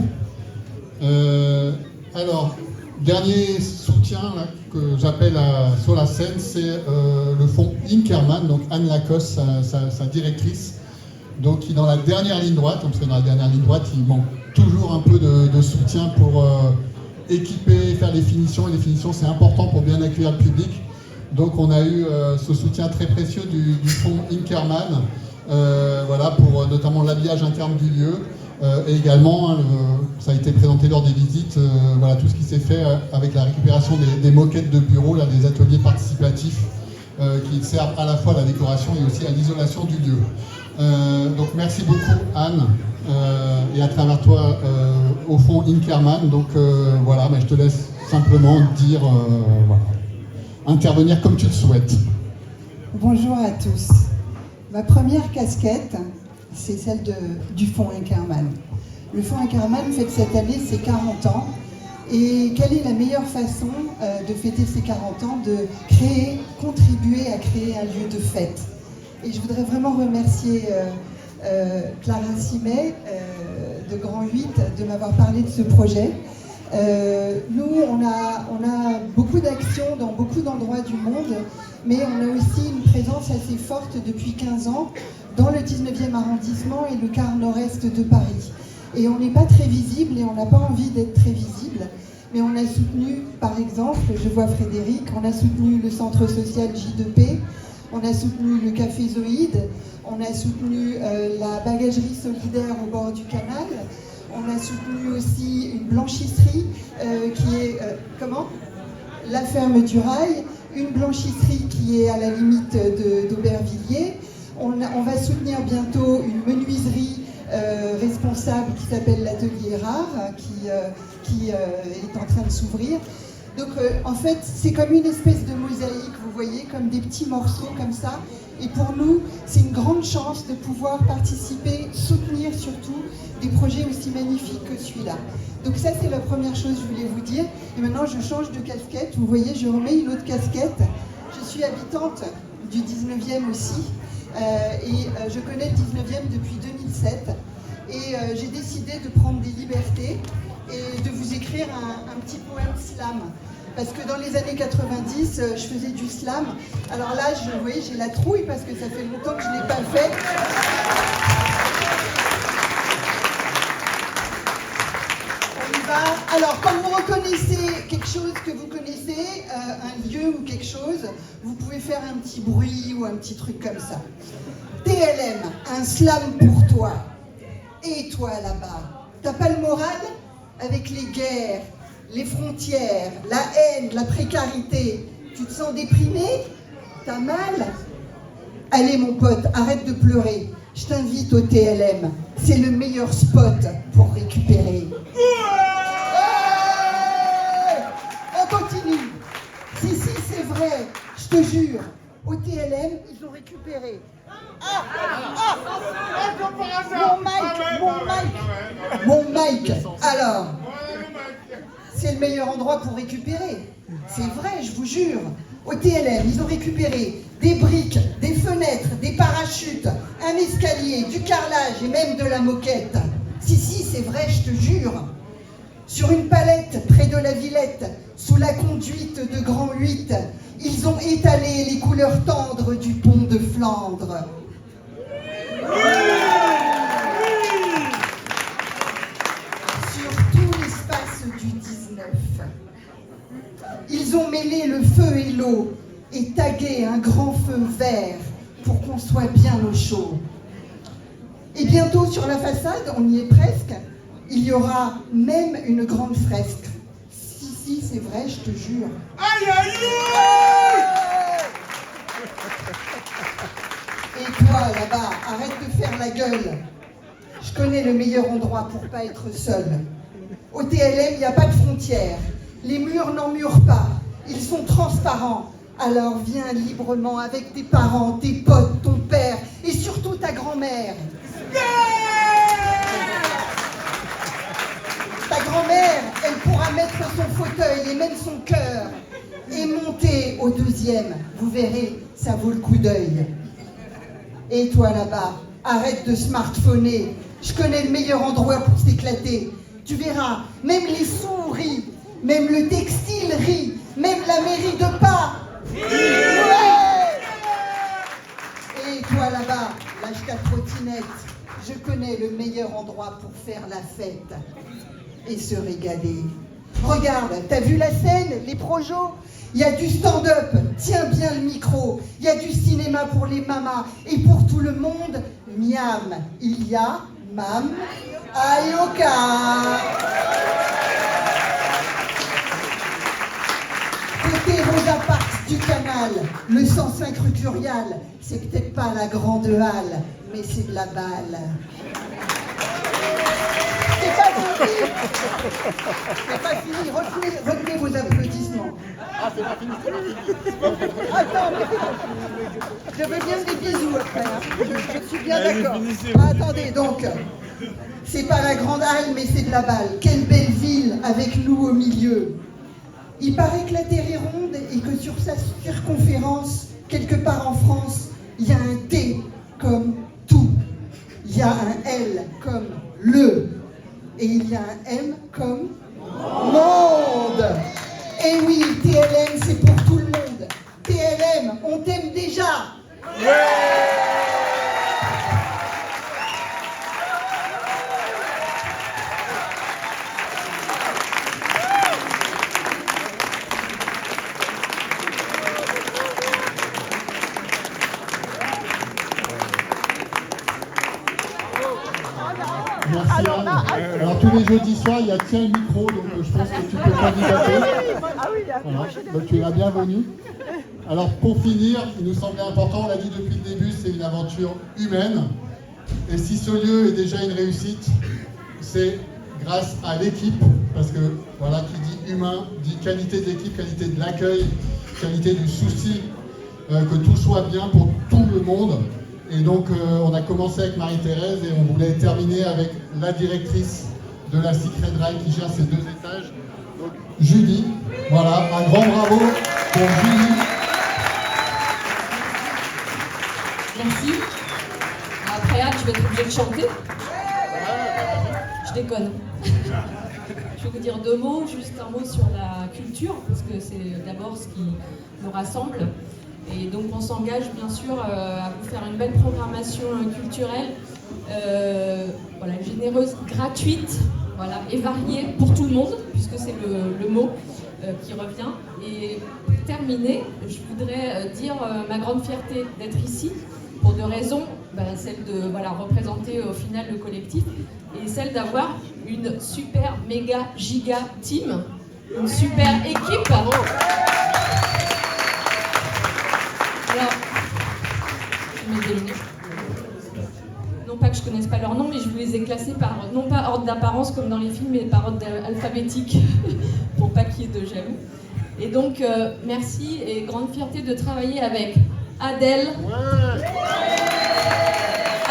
Alors, dernier soutien là, que j'appelle sur la scène, c'est le fonds Inkerman, donc Anne Lacoste, sa directrice, donc qui est dans la dernière ligne droite, parce que dans la dernière ligne droite, il manque toujours un peu de soutien pour équiper, faire les finitions, et les finitions c'est important pour bien accueillir le public. Donc on a eu ce soutien très précieux du fonds Inkerman, voilà, pour notamment l'habillage interne du lieu. Et également, ça a été présenté lors des visites, voilà, tout ce qui s'est fait avec la récupération des moquettes de bureaux, là, des ateliers participatifs qui servent à la fois à la décoration et aussi à l'isolation du lieu. Donc merci beaucoup Anne, et à travers toi au fond Inkerman. Donc voilà, mais je te laisse simplement dire, voilà, intervenir comme tu le souhaites. Bonjour à tous. Ma première casquette, c'est celle du fonds Inkerman. Le fonds Inkerman fête cette année ses 40 ans. Et quelle est la meilleure façon de fêter ces 40 ans, de contribuer à créer un lieu de fête. Et je voudrais vraiment remercier Clara Simet de Grand 8 de m'avoir parlé de ce projet. Nous, on a beaucoup d'actions dans beaucoup d'endroits du monde, mais on a aussi une présence assez forte depuis 15 ans dans le 19e arrondissement et le quart nord-est de Paris. Et on n'est pas très visible et on n'a pas envie d'être très visible, mais on a soutenu, par exemple, je vois Frédéric, on a soutenu le centre social J2P, on a soutenu le Café Zoïde, on a soutenu la bagagerie solidaire au bord du canal, on a soutenu aussi une blanchisserie qui est, la ferme du Rail, une blanchisserie qui est à la limite d'Aubervilliers. On va soutenir bientôt une menuiserie responsable qui s'appelle l'Atelier Rare, qui est en train de s'ouvrir. Donc en fait, c'est comme une espèce de mosaïque, vous voyez, comme des petits morceaux comme ça. Et pour nous, c'est une grande chance de pouvoir participer, soutenir surtout des projets aussi magnifiques que celui-là. Donc ça, c'est la première chose que je voulais vous dire. Et maintenant, je change de casquette. Vous voyez, je remets une autre casquette. Je suis habitante du 19e aussi. Et je connais le 19e depuis 2007. Et j'ai décidé de prendre des libertés et de vous écrire un petit poème slam. Parce que dans les années 90, je faisais du slam. Alors là, vous voyez, j'ai la trouille parce que ça fait longtemps que je ne l'ai pas fait. On y va. Alors, quand vous reconnaissez quelque chose que vous connaissez, un lieu ou quelque chose, vous pouvez faire un petit bruit ou un petit truc comme ça. TLM, un slam pour toi. Et toi là-bas, t'as pas le moral? Avec les guerres, les frontières, la haine, la précarité, tu te sens déprimé? T'as mal? Allez mon pote, arrête de pleurer. Je t'invite au TLM. C'est le meilleur spot pour récupérer. On continue. Si, c'est vrai, je te jure. Au TLM, ils ont récupéré. Mon Mike. Alors, c'est le meilleur endroit pour récupérer. C'est vrai, je vous jure. Au TLM, ils ont récupéré des briques, des fenêtres, des parachutes, un escalier, du carrelage et même de la moquette. Si, c'est vrai, je te jure. Sur une palette près de la Villette, sous la conduite de Grand 8, ils ont étalé les couleurs tendres du pont de Flandre. Sur tout l'espace du 19. Ils ont mêlé le feu et l'eau et tagué un grand feu vert pour qu'on soit bien au chaud. Et bientôt sur la façade, on y est presque, il y aura même une grande fresque. Si, c'est vrai, je te jure. Aïe, aïe, aïe! Et toi, là-bas, arrête de faire la gueule. Je connais le meilleur endroit pour pas être seul. Au TLM, il n'y a pas de frontières. Les murs n'emmurent pas. Ils sont transparents. Alors viens librement avec tes parents, tes potes, ton père et surtout ta grand-mère. Ta grand-mère, elle pourra mettre son fauteuil et même son cœur et monter au deuxième. Vous verrez, ça vaut le coup d'œil. Et toi là-bas, arrête de smartphoner. Je connais le meilleur endroit pour s'éclater. Tu verras, même les souris, même le textile rit, même la mairie de pas. Ouais. Et toi là-bas, lâche ta trottinette. Je connais le meilleur endroit pour faire la fête et se régaler. Regarde, t'as vu la scène, les projos? Il y a du stand-up, tiens bien le micro. Il y a du cinéma pour les mamas et pour tout le monde, miam. Il y a Mam Ayoka. Côté Rosa Parks du canal, le 105 rue Curial, c'est peut-être pas la grande halle, mais c'est de la balle. C'est pas fini. C'est pas fini. Retenez vos applaudissements. Ah, c'est pas fini. Attends, mais je veux bien des bisous après. Hein. Je suis bien d'accord. Attendez, donc, c'est pas la grande halle, mais c'est de la balle. Quelle belle ville avec nous au milieu. Il paraît que la Terre est ronde et que sur sa circonférence, quelque part en France, il y a un T comme tout. Il y a un L comme le. Et il y a un M comme monde. Et oui, TLM, c'est pour tout le monde. TLM, on t'aime déjà. Merci Anne. Alors tous les jeudis soirs, il y a Tiens le micro, donc je pense que tu peux candidater. Voilà. Donc tu es la bienvenue. Alors pour finir, il nous semblait important, on l'a dit depuis le début, c'est une aventure humaine. Et si ce lieu est déjà une réussite, c'est grâce à l'équipe, parce que voilà, qui dit humain, dit qualité de l'équipe, qualité de l'accueil, qualité du souci, que tout soit bien pour tout le monde. Et donc on a commencé avec Marie-Thérèse et on voulait terminer avec la directrice de la Secret Drive qui gère ces 2 étages, donc Julie. Voilà, un grand bravo pour Julie. Merci. Après Anne, je vais être obligée de chanter. Je déconne. Je vais vous dire 2 mots, juste un mot sur la culture, parce que c'est d'abord ce qui nous rassemble. Et donc on s'engage bien sûr à vous faire une belle programmation culturelle, voilà, généreuse, gratuite, voilà, et variée pour tout le monde, puisque c'est le mot qui revient. Et pour terminer, je voudrais dire ma grande fierté d'être ici, pour 2 raisons. Celle de représenter au final le collectif, et celle d'avoir une super méga giga team, une super équipe. Alors, je mets des lunettes. Non pas que je ne connaisse pas leur nom, mais je vous les ai classés par, non pas ordre d'apparence comme dans les films, mais par ordre alphabétique, pour pas qu'il y ait de jaloux. Et donc, merci et grande fierté de travailler avec Adèle,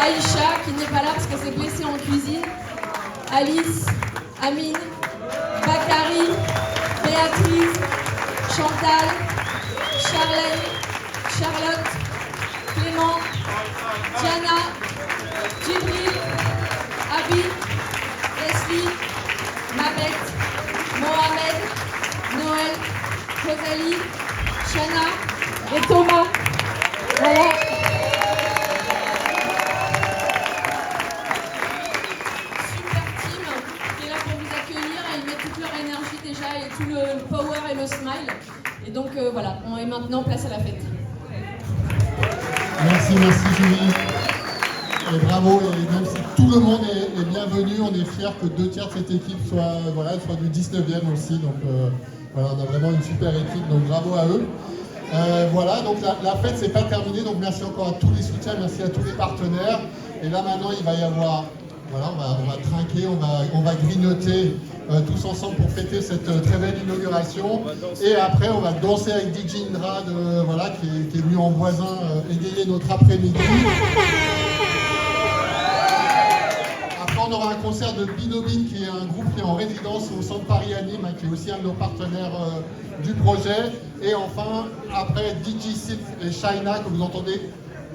Aïcha, qui n'est pas là parce qu'elle s'est blessée en cuisine, Alice, Amine, Bakary, Béatrice, Chantal, Charlène, Charlotte, Clément, Diana, Djibril, Abi, Leslie, Mabette, Mohamed, Noël, Rosalie, Chana et Thomas. Voilà. Super team qui est là pour vous accueillir et ils mettent toute leur énergie déjà et tout le power et le smile. Et donc voilà, on est maintenant place à la fête. Merci Julie. Et bravo, et même si tout le monde est bienvenu, on est fiers que 2 tiers de cette équipe soit du 19e aussi. Donc voilà, on a vraiment une super équipe, donc bravo à eux. Voilà, donc la fête c'est pas terminée, donc merci encore à tous les soutiens, merci à tous les partenaires. Et là maintenant il va y avoir, voilà, on va trinquer, on va grignoter tous ensemble pour fêter cette très belle inauguration. Et après on va danser avec DJ Indra, voilà, qui est venu en voisin égayer notre après-midi. On aura un concert de Binobin, qui est un groupe qui est en résidence au Centre Paris Anime, qui est aussi un de nos partenaires du projet. Et enfin, après, DJ Sith et Shaina, que vous entendez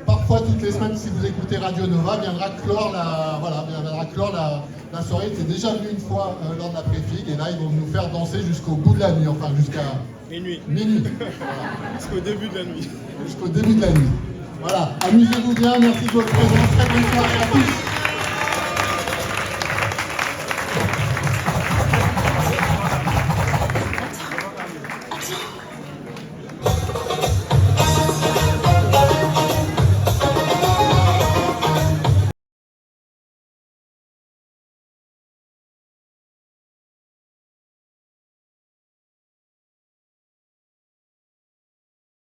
parfois toutes les semaines si vous écoutez Radio Nova, viendra clore la soirée. Il était déjà venu une fois lors de la pré-figue, et là, ils vont nous faire danser jusqu'au bout de la nuit, enfin jusqu'à minuit. Voilà. Jusqu'au début de la nuit. Jusqu'au début de la nuit. Voilà, amusez-vous bien, merci de votre présence, très bonne soirée à tous.